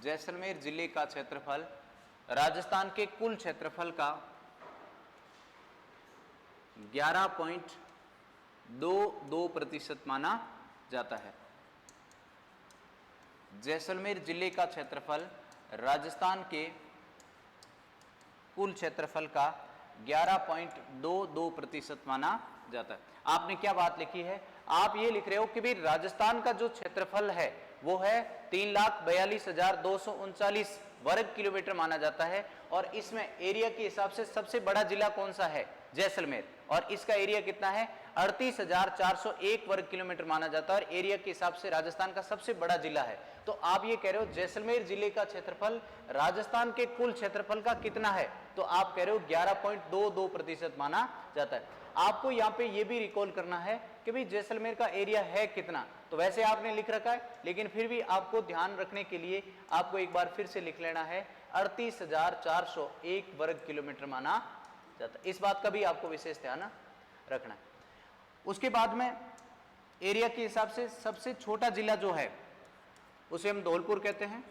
जैसलमेर जिले का क्षेत्रफल राजस्थान के कुल क्षेत्रफल का 11.22% माना जाता है। जैसलमेर जिले का क्षेत्रफल राजस्थान के कुल क्षेत्रफल का 11.22% माना जाता है। आपने क्या बात लिखी है? आप ये लिख रहे हो कि भाई राजस्थान का जो क्षेत्रफल है वो है 3,42,239 वर्ग किलोमीटर माना जाता है, और इसमें एरिया के हिसाब से सबसे बड़ा जिला कौन सा है? जैसलमेर, और इसका एरिया कितना है? 38,401 वर्ग किलोमीटर माना जाता है, और एरिया के हिसाब से राजस्थान का सबसे बड़ा जिला है। तो आप ये कह रहे हो जैसलमेर जिले का क्षेत्रफल राजस्थान के कुल क्षेत्रफल का कितना है, तो आप कह रहे हो 11.22% माना जाता है। आपको यहाँ पे ये भी रिकॉल करना है कि भाई जैसलमेर का एरिया है कितना, तो वैसे आपने लिख रखा है, लेकिन फिर भी आपको ध्यान रखने के लिए आपको एक बार फिर से लिख लेना है 38,401 वर्ग किलोमीटर माना जाता है। इस बात का भी आपको विशेष ध्यान रखना है। उसके बाद में एरिया के हिसाब से सबसे छोटा जिला जो है उसे हम धौलपुर कहते हैं।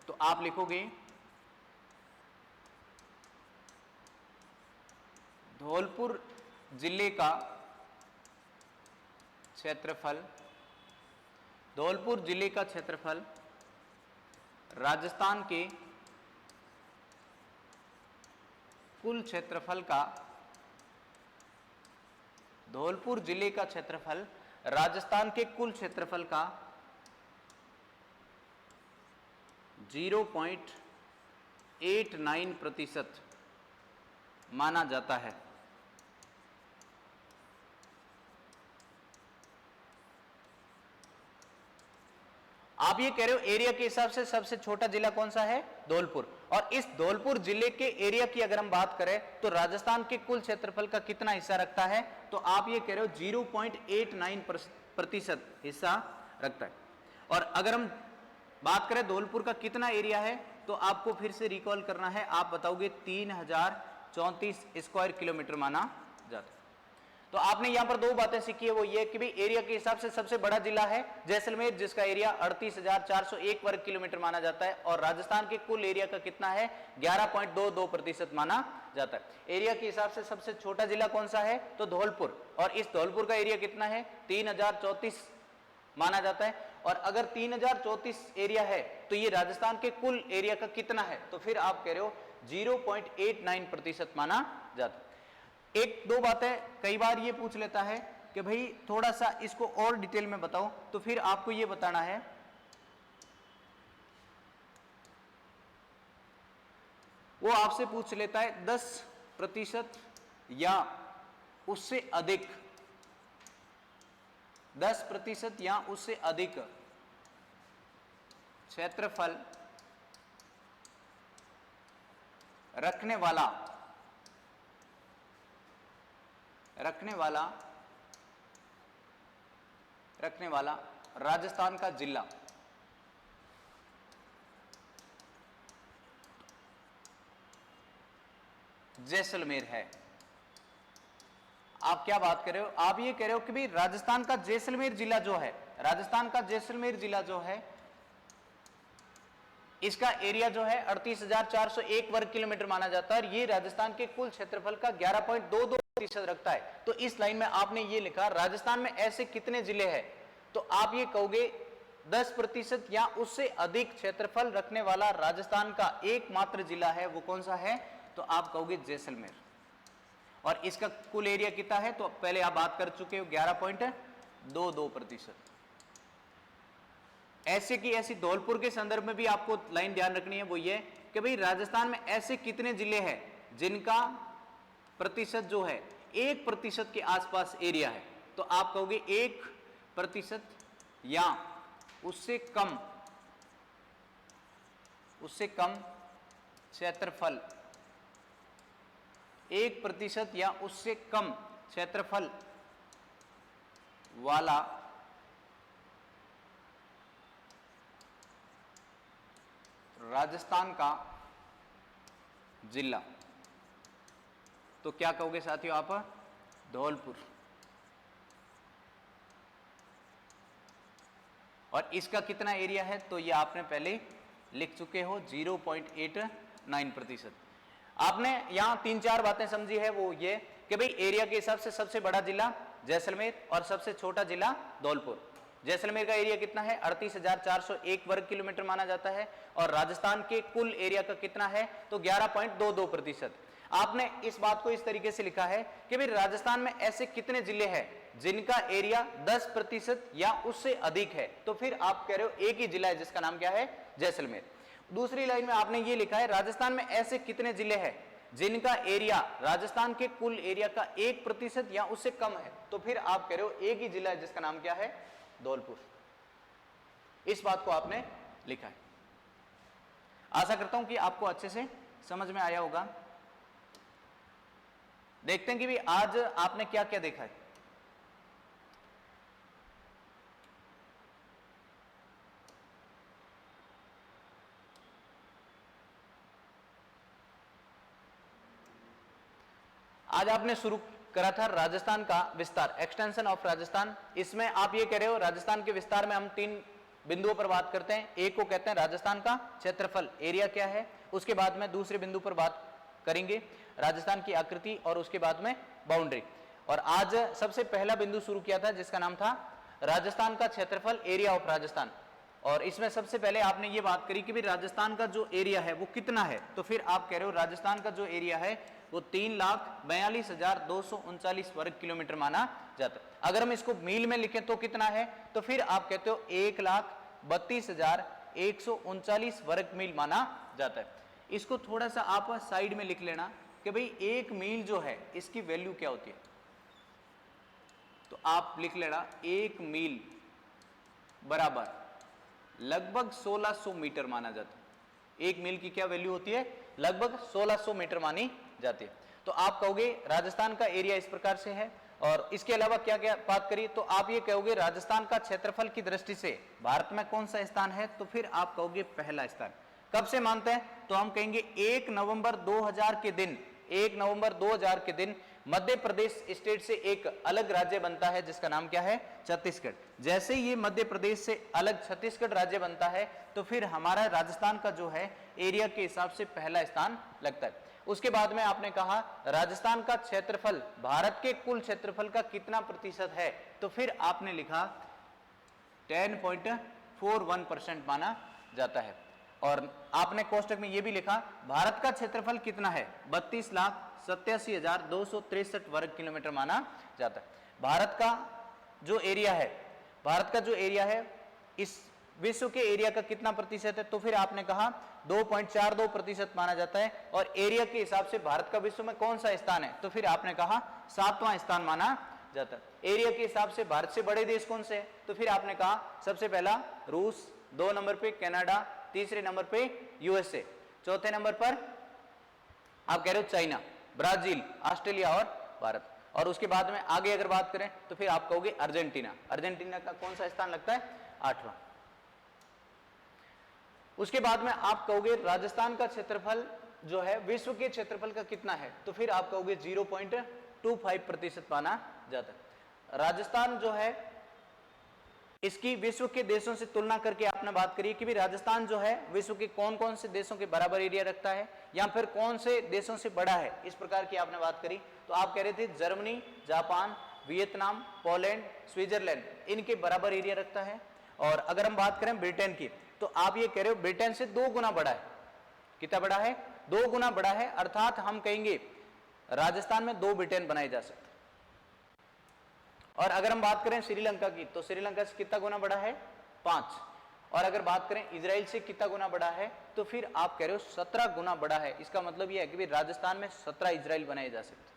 तो आप लिखोगे धौलपुर जिले का क्षेत्रफल राजस्थान के कुल क्षेत्रफल का धौलपुर जिले का क्षेत्रफल राजस्थान के कुल क्षेत्रफल का 0.89% माना जाता है। आप ये कह रहे हो एरिया के हिसाब से सबसे छोटा जिला कौन सा है? धौलपुर। और इस धौलपुर जिले के एरिया की अगर हम बात करें तो राजस्थान के कुल क्षेत्रफल का कितना हिस्सा रखता है? तो आप ये कह रहे हो 0.89% हिस्सा रखता है। और अगर हम बात करें धौलपुर का कितना एरिया है, तो आपको फिर से रिकॉल करना है। आप बताओगे 3034 स्क्वायर किलोमीटर माना जाता है। तो आपने यहां पर दो बातें सीखी है, वो ये कि भाई एरिया के हिसाब से सबसे बड़ा जिला है जैसलमेर, जिसका एरिया 38,401 वर्ग किलोमीटर माना जाता है, और राजस्थान के कुल एरिया का कितना है 11.22% माना जाता है। एरिया के हिसाब से सबसे छोटा जिला कौन सा है, तो धौलपुर, और इस धौलपुर का एरिया कितना है 3034 माना जाता है। और अगर 3034 एरिया है तो ये राजस्थान के कुल एरिया का कितना है, तो फिर आप कह रहे हो 0.89% माना जाता है। एक दो बातें कई बार ये पूछ लेता है कि भाई थोड़ा सा इसको और डिटेल में बताओ, तो फिर आपको ये बताना है वो आपसे पूछ लेता है 10% या उससे अधिक, 10% या उससे अधिक क्षेत्रफल रखने वाला राजस्थान का जिला जैसलमेर है। आप क्या बात कर रहे हो, आप ये कह रहे हो कि भाई राजस्थान का जैसलमेर जिला जो है, राजस्थान का जैसलमेर जिला जो है इसका एरिया जो है 38,401 वर्ग किलोमीटर माना जाता है, और ये राजस्थान के कुल क्षेत्रफल का 11.22% रखता है। तो इस लाइन में आपने ये लिखा राजस्थान में ऐसे कितने जिले हैं, तो आप ये कहोगे 10% या उससे अधिक क्षेत्रफल रखने वाला राजस्थान का एकमात्र जिला है, वो कौन सा है, तो आप कहोगे जैसलमेर। और इसका कुल एरिया कितना है, तो पहले आप बात कर चुके हो 11.22%। ऐसे की ऐसी धौलपुर के संदर्भ में भी आपको लाइन ध्यान रखनी है, वो ये कि भाई राजस्थान में ऐसे कितने जिले हैं जिनका प्रतिशत जो है 1% के आसपास एरिया है, तो आप कहोगे 1% या उससे कम क्षेत्रफल, 1% या उससे कम क्षेत्रफल वाला राजस्थान का जिला, तो क्या कहोगे साथियों आप, धौलपुर। और इसका कितना एरिया है, तो ये आपने पहले लिख चुके हो 0.89%। आपने यहां 3-4 बातें समझी है, वो ये कि भाई एरिया के हिसाब से सबसे बड़ा जिला जैसलमेर और सबसे छोटा जिला धौलपुर। जैसलमेर का एरिया कितना है 38,401 वर्ग किलोमीटर माना जाता है, और राजस्थान के कुल एरिया का कितना है, तो 11.22%। आपने इस बात को इस तरीके से लिखा है कि भाई राजस्थान में ऐसे कितने जिले हैं जिनका एरिया 10% या उससे अधिक है, तो फिर आप कह रहे हो एक ही जिला है जिसका नाम क्या है, जैसलमेर। दूसरी लाइन में आपने ये लिखा है राजस्थान में ऐसे कितने जिले हैं जिनका एरिया राजस्थान के कुल एरिया का 1% या उससे कम है, तो फिर आप कह रहे हो एक ही जिला है जिसका नाम क्या है, धौलपुर। इस बात को आपने लिखा है। आशा करता हूं कि आपको अच्छे से समझ में आया होगा। देखते हैं कि भी आज आपने क्या क्या देखा है। आज आपने शुरू करा था राजस्थान का विस्तार, एक्सटेंशन ऑफ राजस्थान। इसमें आप ये कह रहे हो राजस्थान के विस्तार में हम 3 बिंदुओं पर बात करते हैं। एक को कहते हैं राजस्थान का क्षेत्रफल, एरिया क्या है, उसके बाद में दूसरे बिंदु पर बात करेंगे राजस्थान की आकृति, और उसके बाद में बाउंड्री। और आज सबसे पहला बिंदु शुरू किया था जिसका नाम था राजस्थान का क्षेत्रफल, एरिया ऑफ राजस्थान। और इसमें सबसे पहले आपने ये बात करी कि भी राजस्थान का जो एरिया है वो कितना है, तो फिर आप कह रहे हो राजस्थान का जो एरिया है वो 3,42,239 वर्ग किलोमीटर माना जाता है। अगर हम इसको मील में लिखें तो कितना है, तो फिर आप कहते हो 1,32,139 वर्ग मील माना जाता है। इसको थोड़ा सा आप साइड में लिख लेना कि भाई 1 मील जो है इसकी वैल्यू क्या होती है, तो आप लिख लेना 1 मील बराबर लगभग 1600 मीटर माना जाता है। 1 मील की क्या वैल्यू होती है, लगभग 1600 मीटर मानी जाती है। तो आप कहोगे राजस्थान का एरिया इस प्रकार से है। और इसके अलावा क्या क्या बात करिए, तो आप ये कहोगे राजस्थान का क्षेत्रफल की दृष्टि से भारत में कौन सा स्थान है, तो फिर आप कहोगे पहला स्थान। कब से मानते हैं, तो हम कहेंगे 1 नवंबर 2000 के दिन, 1 नवंबर 2000 के दिन मध्य प्रदेश स्टेट से एक अलग राज्य बनता है जिसका नाम क्या है, छत्तीसगढ़। जैसे ये मध्य प्रदेश से अलग छत्तीसगढ़ राज्य बनता है तो फिर हमारा राजस्थान का जो है एरिया के हिसाब से पहला स्थान लगता है। उसके बाद में आपने कहा राजस्थान का क्षेत्रफल भारत के कुल क्षेत्रफल का कितना प्रतिशत है, तो फिर आपने लिखा 10.41% माना जाता है। और आपने कोष्टक में यह भी लिखा भारत का क्षेत्रफल कितना है, 32,87,263 वर्ग किलोमीटर माना जाता है। भारत का जो एरिया है इस विश्व के एरिया का कितना प्रतिशत है, तो फिर आपने कहा 2.42% माना जाता है। और एरिया के हिसाब से भारत का विश्व में कौन सा स्थान है, तो फिर आपने कहा 7वां स्थान माना जाता है। एरिया के हिसाब से भारत से बड़े देश कौन से हैं, तो फिर आपने कहा सबसे पहला रूस, 2 नंबर पे कनाडा, तीसरे नंबर पे यूएसए, चौथे नंबर पर आप कह रहे हो चाइना, ब्राजील, ऑस्ट्रेलिया और भारत। और उसके बाद में आगे अगर बात करें तो फिर आप कहोगे अर्जेंटीना। अर्जेंटीना का कौन सा स्थान लगता है, 8वां। उसके बाद में आप कहोगे राजस्थान का क्षेत्रफल जो है विश्व के क्षेत्रफल का कितना है, तो फिर आप कहोगे 0.25% माना जाता है। राजस्थान जो है इसकी विश्व के देशों से तुलना करके आपने बात करी कि भी राजस्थान जो है विश्व के कौन कौन से देशों के बराबर एरिया रखता है या फिर कौन से देशों से बड़ा है, इस प्रकार की आपने बात करी। तो आप कह रहे थे Germany, Japan, Vietnam, Poland, Switzerland इनके बराबर एरिया रखता है। और अगर हम बात करें ब्रिटेन की तो आप ये कह रहे हो ब्रिटेन से 2 गुना बड़ा है। कितना बड़ा है, 2 गुना बड़ा है, अर्थात हम कहेंगे राजस्थान में 2 ब्रिटेन बनाए जा सकते। और अगर हम बात करें श्रीलंका की तो श्रीलंका से कितना गुना बड़ा है, 5। और अगर बात करें इजराइल से कितना गुना बड़ा है, तो फिर आप कह रहे हो 17 गुना बड़ा है। इसका मतलब यह है कि राजस्थान में 17 इजराइल बनाए जा सकते।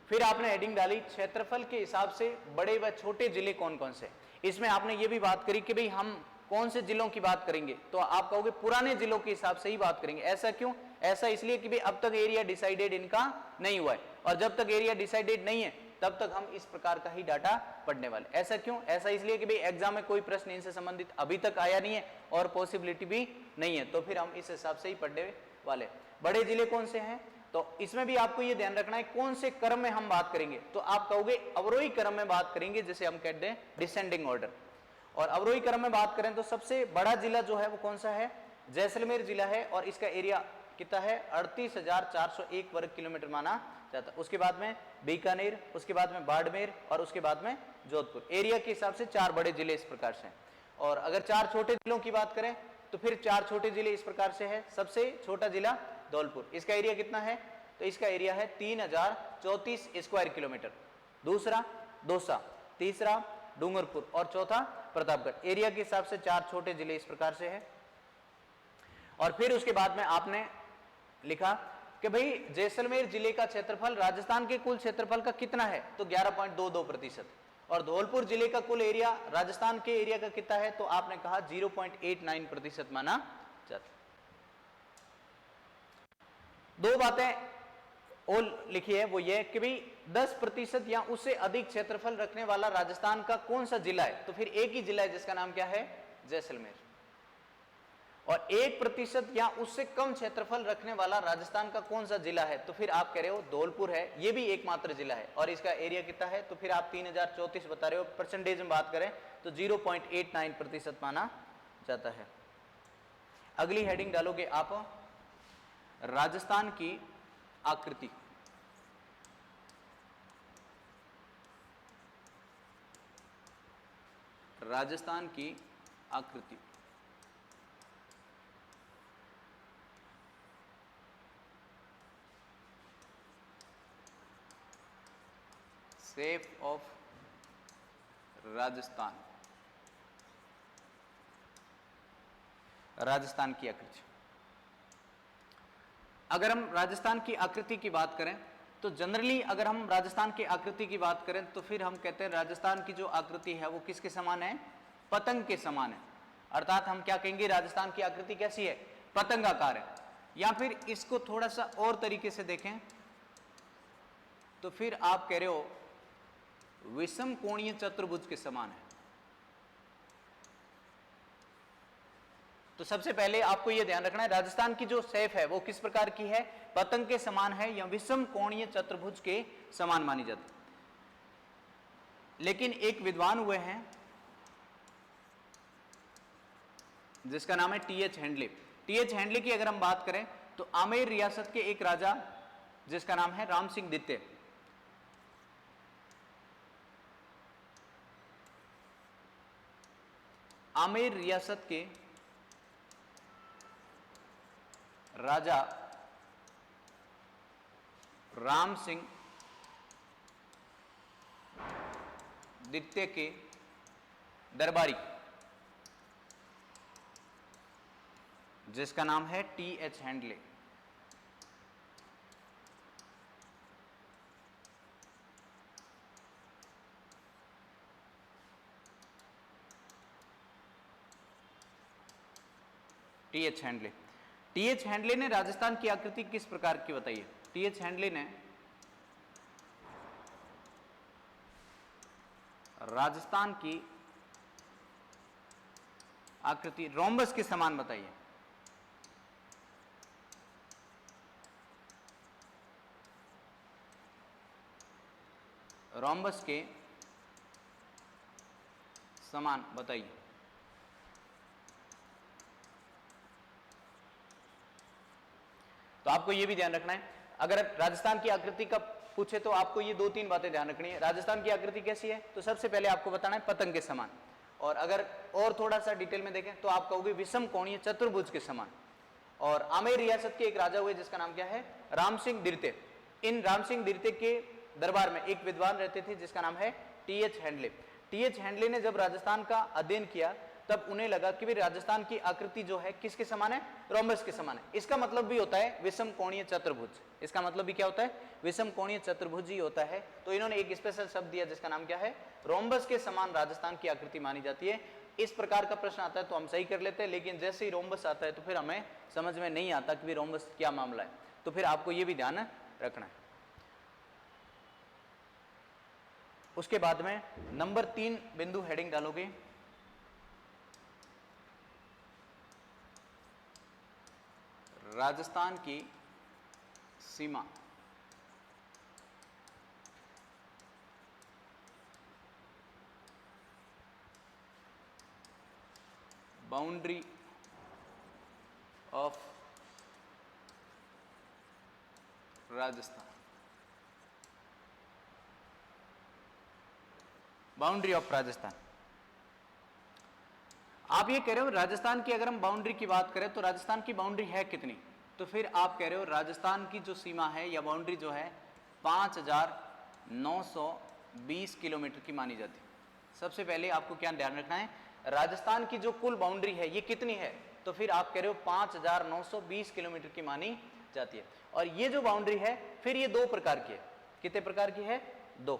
फिर आपने हेडिंग डाली क्षेत्रफल के हिसाब से बड़े व छोटे जिले कौन कौन से। इसमें आपने ये भी बात करी कि भाई हम कौन से जिलों की बात करेंगे, तो आप कहोगे पुराने जिलों के हिसाब से ही बात करेंगे। ऐसा क्यों, ऐसा इसलिए कि भाई अब तक एरिया डिसाइडेड इनका नहीं हुआ है, और जब तक एरिया डिसाइडेड नहीं है तब तक हम इस प्रकार का ही डाटा पढ़ने वाले। ऐसा क्यों, ऐसा इसलिए कि भाई एग्जाम में कोई प्रश्न इनसे संबंधित अभी तक आया नहीं है और पॉसिबिलिटी भी नहीं है, तो फिर हम इस हिसाब से ही पढ़ने वाले। बड़े जिले कौन से हैं, तो इसमें भी आपको ये ध्यान रखना है कौन से क्रम में हम बात करेंगे। तो आप कहोगे अवरोही क्रम में बात करेंगे, जिसे हम कहते हैं डिसेंडिंग ऑर्डर। और अवरोही क्रम में बात करें तो सबसे बड़ा जिला जो है वो कौन सा है, जैसलमेर जिला है, और इसका एरिया कितना है, 38,401 वर्ग किलोमीटर माना जाता है। उसके बाद में बीकानेर, उसके बाद में बाड़मेर और उसके बाद में जोधपुर। एरिया के हिसाब से 4 बड़े जिले इस प्रकार से हैं। और अगर 4 छोटे जिलों की बात करें तो फिर 4 छोटे जिले इस प्रकार से है। सबसे छोटा जिला धौलपुर, इसका एरिया कितना है, तो इसका एरिया है 3034 स्क्वायर किलोमीटर। दूसरा दौसा, तीसरा डूंगरपुर और चौथा प्रतापगढ़। एरिया के हिसाब से 4 छोटे जिले इस प्रकार से है। और फिर उसके बाद में आपने लिखा कि भाई जैसलमेर जिले का क्षेत्रफल राजस्थान के कुल क्षेत्रफल का कितना है, तो 11.22%। और धौलपुर जिले का कुल एरिया राजस्थान के एरिया का कितना है, तो आपने कहा 0.89% माना जाता। 2 बातें और लिखी है, वो ये कि भाई 10% या उससे अधिक क्षेत्रफल रखने वाला राजस्थान का कौन सा जिला है, तो फिर एक ही जिला है जिसका नाम क्या है, जैसलमेर। और 1% या उससे कम क्षेत्रफल रखने वाला राजस्थान का कौन सा जिला है, तो फिर आप कह रहे हो धौलपुर है, ये भी एकमात्र जिला है। और इसका एरिया कितना है, तो फिर आप 3034 बता रहे हो। परसेंटेज में बात करें तो 0.89% माना जाता है। अगली हेडिंग डालोगे आप राजस्थान की आकृति। राजस्थान की आकृति, शेप ऑफ राजस्थान, राजस्थान की आकृति। अगर हम राजस्थान की आकृति की बात करें तो जनरली अगर हम राजस्थान की आकृति की बात करें तो फिर हम कहते हैं राजस्थान की जो आकृति है वो किसके समान है, पतंग के समान है। अर्थात हम क्या कहेंगे, राजस्थान की आकृति कैसी है, पतंगाकार है। या फिर इसको थोड़ा सा और तरीके से देखें तो फिर आप कह रहे हो विषम कोणीय चतुर्भुज के समान है। तो सबसे पहले आपको यह ध्यान रखना है, राजस्थान की जो सैफ है वो किस प्रकार की है, पतंग के समान है या विषम कोणीय चतुर्भुज के समान मानी जाती। लेकिन एक विद्वान हुए हैं जिसका नाम है टी.एच. हैंडले। टी.एच. हैंडले की अगर हम बात करें तो आमेर रियासत के एक राजा जिसका नाम है राम सिंह द्वितीय, आमेर रियासत के राजा राम सिंह द्वितीय के दरबारी जिसका नाम है TH. Handle, TH. Handle. TH. Handle ने राजस्थान की आकृति किस प्रकार की बताई है? टी.एच. हैंडले ने राजस्थान की आकृति रोम्बस के समान बताई है। रोम्बस के समान बताइए। तो आपको यह भी ध्यान रखना है, अगर राजस्थान की आकृति का पूछे तो आपको ये 2-3 बातें ध्यान रखनी है। राजस्थान की आकृति कैसी है? तो सबसे पहले आपको बताना है पतंग के समान, और अगर और थोड़ा सा डिटेल में देखें तो आप कहोगे विषम कोणीय चतुर्भुज के समान। और आमेर रियासत के एक राजा हुए जिसका नाम क्या है? राम सिंह द्वितीय। इन राम सिंह द्वितीय के दरबार में एक विद्वान रहते थे जिसका नाम है टी.एच. हैंडले। टी.एच. हैंडले ने जब राजस्थान का अध्ययन किया तब उन्हें लगा कि राजस्थान की आकृति जो है किसके समान है? रोम्बस के समान है। इसका मतलब भी होता है विषम कोणीय चतुर्भुज। इसका मतलब भी क्या होता है? विषम कोणीय चतुर्भुज ही होता है। तो इन्होंने एक स्पेशल शब्द दिया जिसका नाम क्या है? रोम्बस के समान राजस्थान की आकृति मानी जाती है। इस प्रकार का प्रश्न आता है तो हम सही कर लेते हैं, लेकिन जैसे ही रोम्बस आता है तो फिर हमें समझ में नहीं आता कि रोम्बस क्या मामला है। तो फिर आपको यह भी ध्यान रखना है। उसके बाद में नंबर 3 बिंदु हेडिंग डालोगे, राजस्थान की सीमा। Boundary of Rajasthan, boundary of Rajasthan. आप ये कह रहे हो राजस्थान की अगर हम बाउंड्री की बात करें तो राजस्थान की बाउंड्री है कितनी? तो फिर आप कह रहे हो राजस्थान की जो सीमा है या बाउंड्री जो है 5920 किलोमीटर की मानी जाती है। सबसे पहले आपको क्या ध्यान रखना है, राजस्थान की जो कुल बाउंड्री है ये कितनी है? तो फिर आप कह रहे हो 5920 किलोमीटर की मानी जाती है। और ये जो बाउंड्री है फिर ये 2 प्रकार की है। कितने प्रकार की है? 2।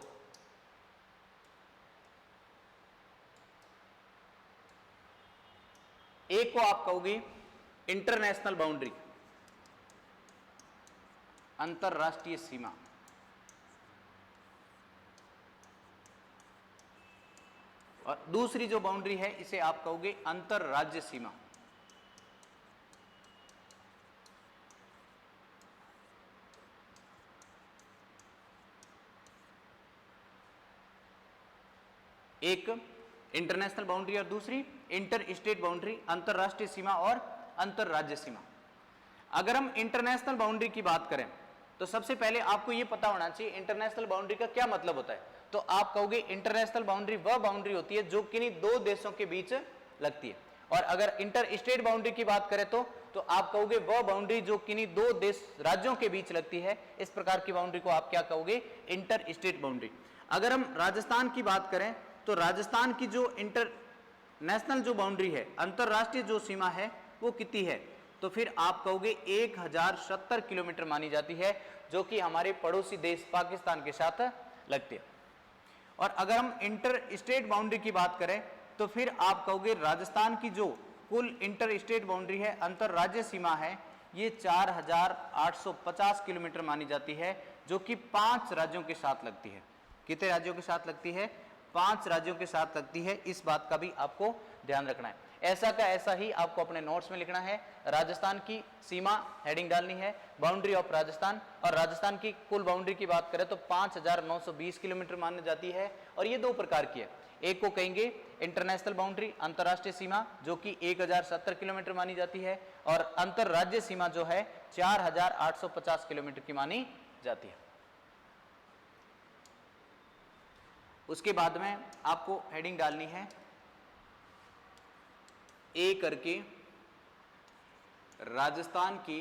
एक को आप कहोगे इंटरनेशनल बाउंड्री, अंतरराष्ट्रीय सीमा, और दूसरी जो बाउंड्री है इसे आप कहोगे अंतरराज्य सीमा। एक इंटरनेशनल बाउंड्री और दूसरी इंटर स्टेट बाउंड्री, अंतरराष्ट्रीय सीमा और अंतरराज्य सीमा। अगर हम इंटरनेशनल बाउंड्री की बात करें तो सबसे पहले आपको यह पता होना चाहिए इंटरनेशनल बाउंड्री का क्या मतलब होता है। तो आप कहोगे इंटरनेशनल बाउंड्री वह बाउंड्री होती है जो किन्हीं 2 देशों के बीच लगती है। और अगर इंटर स्टेट बाउंड्री की बात करें तो आप कहोगे वह बाउंड्री जो किन्हीं 2 देश राज्यों के बीच लगती है। इस प्रकार की बाउंड्री को आप क्या कहोगे? Inter state boundary. अगर हम राजस्थान की बात करें तो राजस्थान की जो इंटरनेशनल जो बाउंड्री है, अंतरराष्ट्रीय जो सीमा है वो कितनी है? तो फिर आप कहोगे 1070 किलोमीटर मानी जाती है, जो कि हमारे पड़ोसी देश पाकिस्तान के साथ लगती है। और अगर हम इंटर स्टेट बाउंड्री की बात करें तो फिर आप कहोगे राजस्थान की जो कुल इंटर स्टेट बाउंड्री है, अंतरराज्य सीमा है, ये 4850 किलोमीटर मानी जाती है, जो कि 5 राज्यों के साथ लगती है। कितने राज्यों के साथ लगती है? 5 राज्यों के साथ लगती है। इस बात का भी आपको ध्यान रखना है। ऐसा का ऐसा ही आपको अपने नोट्स में लिखना है। राजस्थान की सीमा हेडिंग डालनी है, बाउंड्री ऑफ राजस्थान, और राजस्थान की कुल बाउंड्री की बात करें तो 5920 किलोमीटर मानी जाती है। और ये दो प्रकार की है, एक को कहेंगे इंटरनेशनल बाउंड्री, अंतरराष्ट्रीय सीमा, जो कि 1070 किलोमीटर मानी जाती है, और अंतरराज्य सीमा जो है 4850 किलोमीटर की मानी जाती है। उसके बाद में आपको हेडिंग डालनी है ए करके राजस्थान की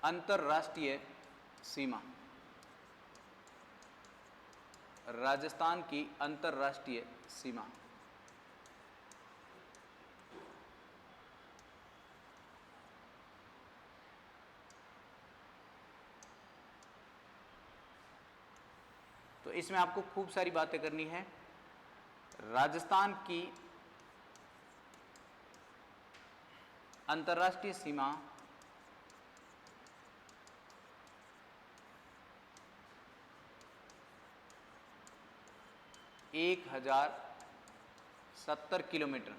अंतरराष्ट्रीय सीमा, राजस्थान की अंतरराष्ट्रीय सीमा। तो इसमें आपको खूब सारी बातें करनी है। राजस्थान की अंतर्राष्ट्रीय सीमा एक 1070 किलोमीटर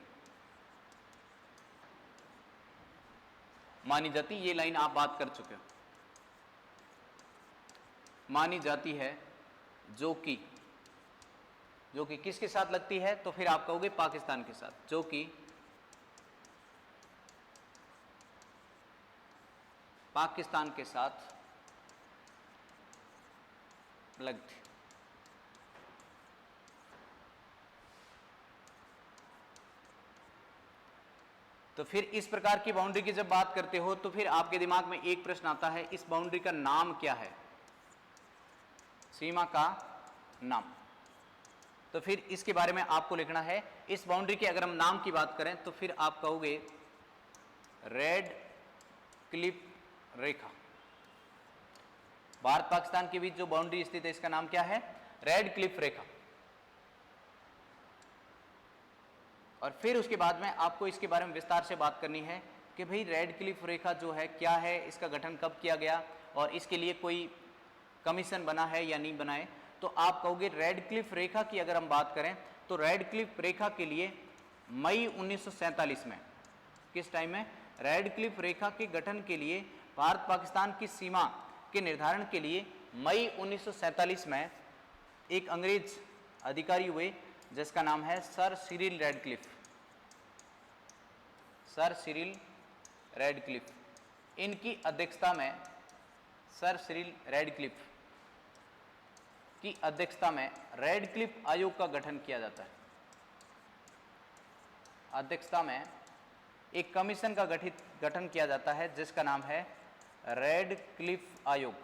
मानी जाती, ये लाइन आप बात कर चुके हो, मानी जाती है, जो कि किसके साथ लगती है, तो फिर आप कहोगे पाकिस्तान के साथ, जो कि पाकिस्तान के साथ लगती। तो फिर इस प्रकार की बाउंड्री की जब बात करते हो तो फिर आपके दिमाग में एक प्रश्न आता है, इस बाउंड्री का नाम क्या है, सीमा का नाम। तो फिर इसके बारे में आपको लिखना है। इस बाउंड्री के अगर हम नाम की बात करें तो फिर आप कहोगे रेड क्लिफ रेखा। भारत पाकिस्तान के बीच जो बाउंड्री स्थित है इसका नाम क्या है, रेड क्लिफ रेखा। और फिर उसके बाद में आपको इसके बारे में विस्तार से बात करनी है कि भाई रेड क्लिफ रेखा जो है क्या है, इसका गठन कब किया गया और इसके लिए कोई कमीशन बना है या नहीं बनाए। तो आप कहोगे रेड क्लिफ रेखा की अगर हम बात करें तो रेड क्लिफ रेखा के लिए मई 1947 में, किस टाइम में, रेड क्लिफ रेखा के गठन के लिए भारत पाकिस्तान की सीमा के निर्धारण के लिए मई 1947 में एक अंग्रेज अधिकारी हुए जिसका नाम है sir Cyril Radcliffe, sir Cyril Radcliffe. इनकी अध्यक्षता में, सर सिरिल रेडक्लिफ की अध्यक्षता में रेडक्लिफ आयोग का गठन किया जाता है। अध्यक्षता में एक कमीशन का गठन किया जाता है जिसका नाम है रेडक्लिफ आयोग।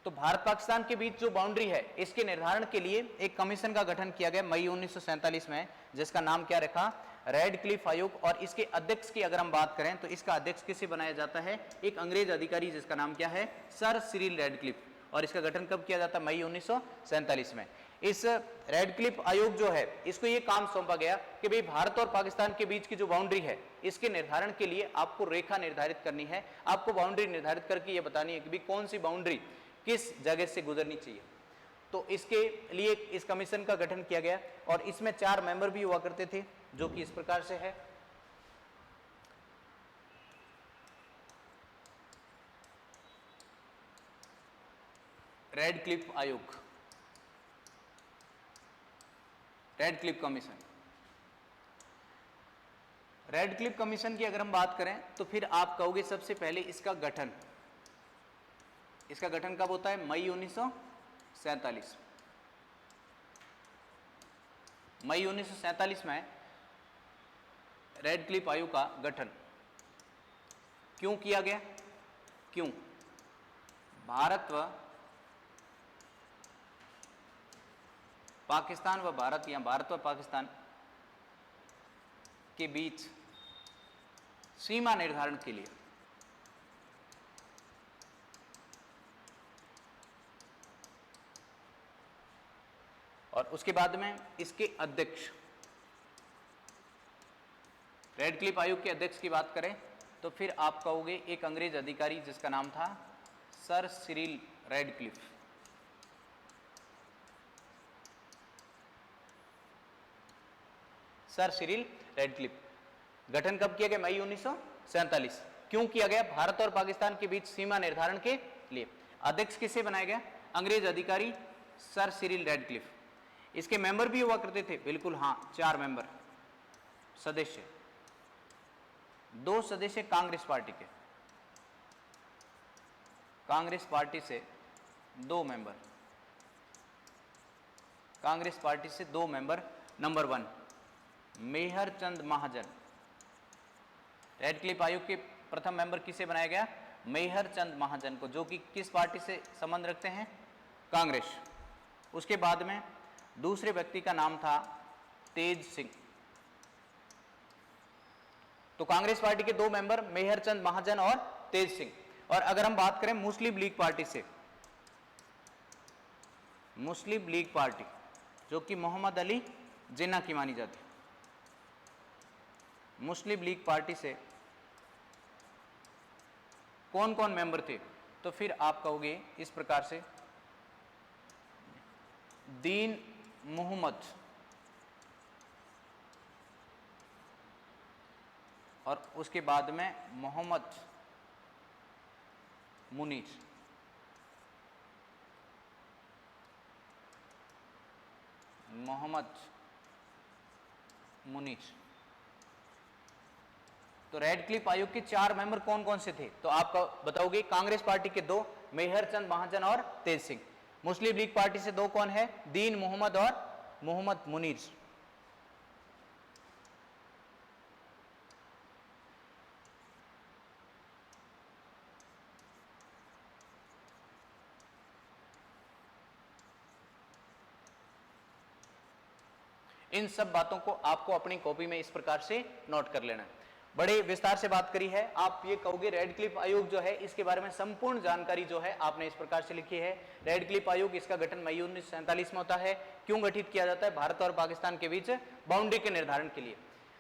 तो भारत पाकिस्तान के बीच जो बाउंड्री है इसके निर्धारण के लिए एक कमीशन का गठन किया गया मई 1947 में, जिसका नाम क्या रखा, रेडक्लिफ आयोग। और इसके अध्यक्ष की अगर हम बात करें तो इसका अध्यक्ष किसे बनाया जाता है, एक अंग्रेज अधिकारी जिसका नाम क्या है, सर सिरिल रेडक्लिफ। और इसका गठन कब किया जाता है, मई 1947 में। इस रेडक्लिफ आयोग जो है इसको ये काम सौंपा गया कि भाई भारत और पाकिस्तान के बीच की जो बाउंड्री है इसके निर्धारण के लिए आपको रेखा निर्धारित करनी है, आपको बाउंड्री निर्धारित करके ये बतानी है कि भाई कौन सी बाउंड्री किस जगह से गुजरनी चाहिए। तो इसके लिए इस कमीशन का गठन किया गया और इसमें 4 मेंबर भी हुआ करते थे, जो कि इस प्रकार से है। रेडक्लिफ आयोग, रेडक्लिफ कमीशन। रेडक्लिफ कमीशन की अगर हम बात करें तो फिर आप कहोगे सबसे पहले इसका गठन, इसका गठन कब होता है, मई 1947। मई 1947 में रेडक्लिफ आयोग का गठन क्यों किया गया, क्यों, भारत व पाकिस्तान व भारत या भारत व पाकिस्तान के बीच सीमा निर्धारण के लिए और उसके बाद में इसके अध्यक्ष, रेडक्लिफ आयोग के अध्यक्ष की बात करें तो फिर आप कहोगे एक अंग्रेज अधिकारी जिसका नाम था sir Cyril Radcliffe. Sir Cyril Radcliffe. गठन कब किया गया? मई 1947। क्यों किया गया? भारत और पाकिस्तान के बीच सीमा निर्धारण के लिए। अध्यक्ष किसे बनाया गया? अंग्रेज अधिकारी सर सिरिल रेडक्लिफ। इसके मेंबर भी हुआ करते थे? बिल्कुल हाँ, 4 मेंबर सदस्य। 2 सदस्य कांग्रेस पार्टी के, कांग्रेस पार्टी से 2 मेंबर, कांग्रेस पार्टी से 2 मेंबर। नंबर 1 मेहर चंद महाजन। रेडक्लिफ आयोग के प्रथम मेंबर किसे बनाया गया? मेहर चंद महाजन को, जो कि किस पार्टी से संबंध रखते हैं? कांग्रेस। उसके बाद में दूसरे व्यक्ति का नाम था तेज सिंह। तो कांग्रेस पार्टी के 2 मेंबर मेहर चंद महाजन और तेज सिंह। और अगर हम बात करें मुस्लिम लीग पार्टी से, मुस्लिम लीग पार्टी जो कि मोहम्मद अली जिन्ना की मानी जाती है, मुस्लिम लीग पार्टी से कौन कौन मेंबर थे? तो फिर आप कहोगे इस प्रकार से, दीन मोहम्मद और उसके बाद में मोहम्मद मुनीर। मोहम्मद मुनीर। तो रेडक्लिफ आयोग के 4 मेंबर कौन कौन से थे? तो आप बताओगे कांग्रेस पार्टी के 2 मेहर चंद महाजन और तेज सिंह। मुस्लिम लीग पार्टी से 2 कौन है? दीन मोहम्मद और मोहम्मद मुनीर। इन सब बातों को आपको अपनी कॉपी में इस प्रकार से नोट कर लेना है। बड़े विस्तार से बात करी है। आप ये कहोगे रेडक्लिफ आयोग जो है इसके बारे में संपूर्ण जानकारी जो है आपने इस प्रकार से लिखी है। रेडक्लिफ आयोग, इसका गठन मई 1947 में होता है। क्यों गठित किया जाता है? भारत और पाकिस्तान के बीच बाउंड्री के निर्धारण के लिए।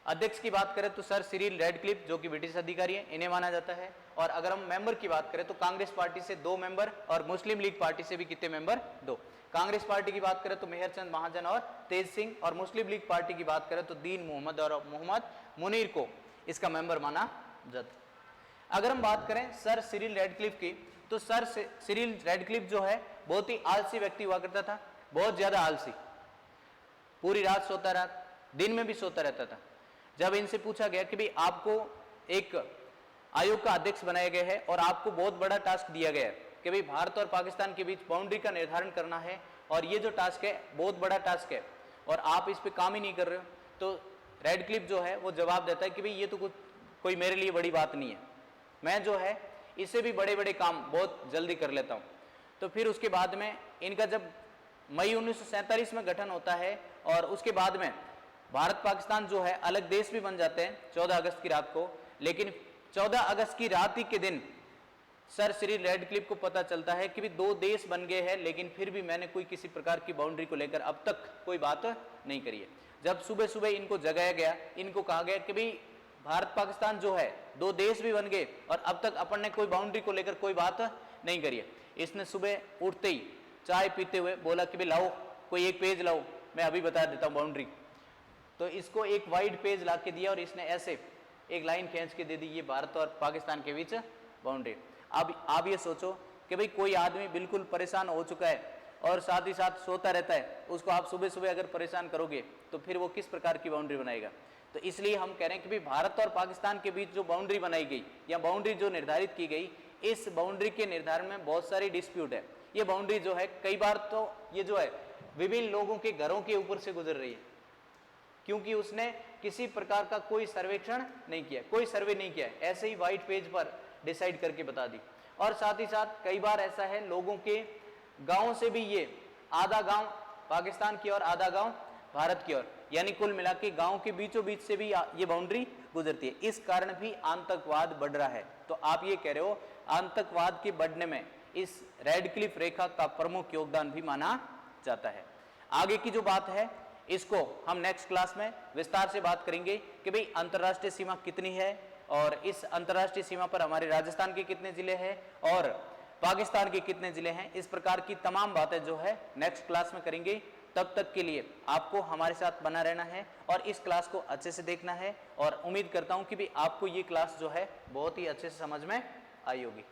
अध्यक्ष की बात करें तो सर सिरिल रेडक्लिफ जो कि ब्रिटिश अधिकारी हैं, इन्हें माना जाता है। और अगर हम मेंबर की बात करें तो कांग्रेस पार्टी से 2 मेंबर और मुस्लिम लीग पार्टी से भी कितने मेंबर? 2। कांग्रेस पार्टी की बात करें तो मेहरचंद महाजन और तेज सिंह, और मुस्लिम लीग पार्टी की बात करें तो दीन मोहम्मद और मोहम्मद मुनीर को इसका मेंबर माना जाता। अगर हम बात करें सर सिरिल रेडक्लिफ की, तो सर सिरिल रेडक्लिफ जो है बहुत ही आलसी व्यक्ति हुआ करता था, बहुत ज्यादा आलसी। पूरी रात सोता रहा, दिन में भी सोता रहता था। जब इनसे पूछा गया कि भाई आपको एक आयोग का अध्यक्ष बनाया गया है और आपको बहुत बड़ा टास्क दिया गया है कि भाई भारत और पाकिस्तान के बीच बाउंड्री का निर्धारण करना है, और ये जो टास्क है बहुत बड़ा टास्क है और आप इस पे काम ही नहीं कर रहे हो, तो रेडक्लिफ जो है वो जवाब देता है कि भाई ये तो कोई मेरे लिए बड़ी बात नहीं है, मैं जो है इससे भी बड़े बड़े काम बहुत जल्दी कर लेता हूँ। तो फिर उसके बाद में इनका जब मई 1947 में गठन होता है और उसके बाद में भारत पाकिस्तान जो है अलग देश भी बन जाते हैं 14 अगस्त की रात को। लेकिन 14 अगस्त की रात ही के दिन सर सिरिल रेडक्लिफ को पता चलता है कि भी 2 देश बन गए हैं, लेकिन फिर भी मैंने कोई किसी प्रकार की बाउंड्री को लेकर अब तक कोई बात नहीं करी है। जब सुबह सुबह इनको जगाया गया, इनको कहा गया कि भाई भारत पाकिस्तान जो है 2 देश भी बन गए और अब तक अपन ने कोई बाउंड्री को लेकर कोई बात नहीं करी है। इसने सुबह उठते ही चाय पीते हुए बोला कि भाई लाओ कोई एक पेज लाओ, मैं अभी बता देता हूँ बाउंड्री। तो इसको एक वाइड पेज ला के दिया और इसने ऐसे एक लाइन खींच के दे दी, ये भारत और पाकिस्तान के बीच बाउंड्री। अब आप ये सोचो कि भाई कोई आदमी बिल्कुल परेशान हो चुका है और साथ ही साथ सोता रहता है, उसको आप सुबह सुबह अगर परेशान करोगे तो फिर वो किस प्रकार की बाउंड्री बनाएगा। तो इसलिए हम कह रहे हैं कि भाई भारत और पाकिस्तान के बीच जो बाउंड्री बनाई गई या बाउंड्री जो निर्धारित की गई, इस बाउंड्री के निर्धारण में बहुत सारी डिस्प्यूट है। ये बाउंड्री जो है कई बार तो ये जो है विभिन्न लोगों के घरों के ऊपर से गुजर रही है, क्योंकि उसने किसी प्रकार का कोई सर्वेक्षण नहीं किया, कोई सर्वे नहीं किया, ऐसे ही व्हाइट पेज पर डिसाइड करके बता दी। और साथ ही साथ कई बार ऐसा है लोगों के गांव से भी ये आधा गांव पाकिस्तान की ओर आधा गांव भारत की ओर, यानी कुल मिला के गांव के बीचों बीच से भी ये बाउंड्री गुजरती है। इस कारण भी आतंकवाद बढ़ रहा है। तो आप ये कह रहे हो आतंकवाद के बढ़ने में इस रेडक्लिफ रेखा का प्रमुख योगदान भी माना जाता है। आगे की जो बात है इसको हम नेक्स्ट क्लास में विस्तार से बात करेंगे कि भाई अंतर्राष्ट्रीय सीमा कितनी है और इस अंतर्राष्ट्रीय सीमा पर हमारे राजस्थान के कितने जिले हैं और पाकिस्तान के कितने जिले हैं। इस प्रकार की तमाम बातें जो है नेक्स्ट क्लास में करेंगे। तब तक के लिए आपको हमारे साथ बना रहना है और इस क्लास को अच्छे से देखना है और उम्मीद करता हूं कि भी आपको ये क्लास जो है बहुत ही अच्छे से समझ में आई होगी।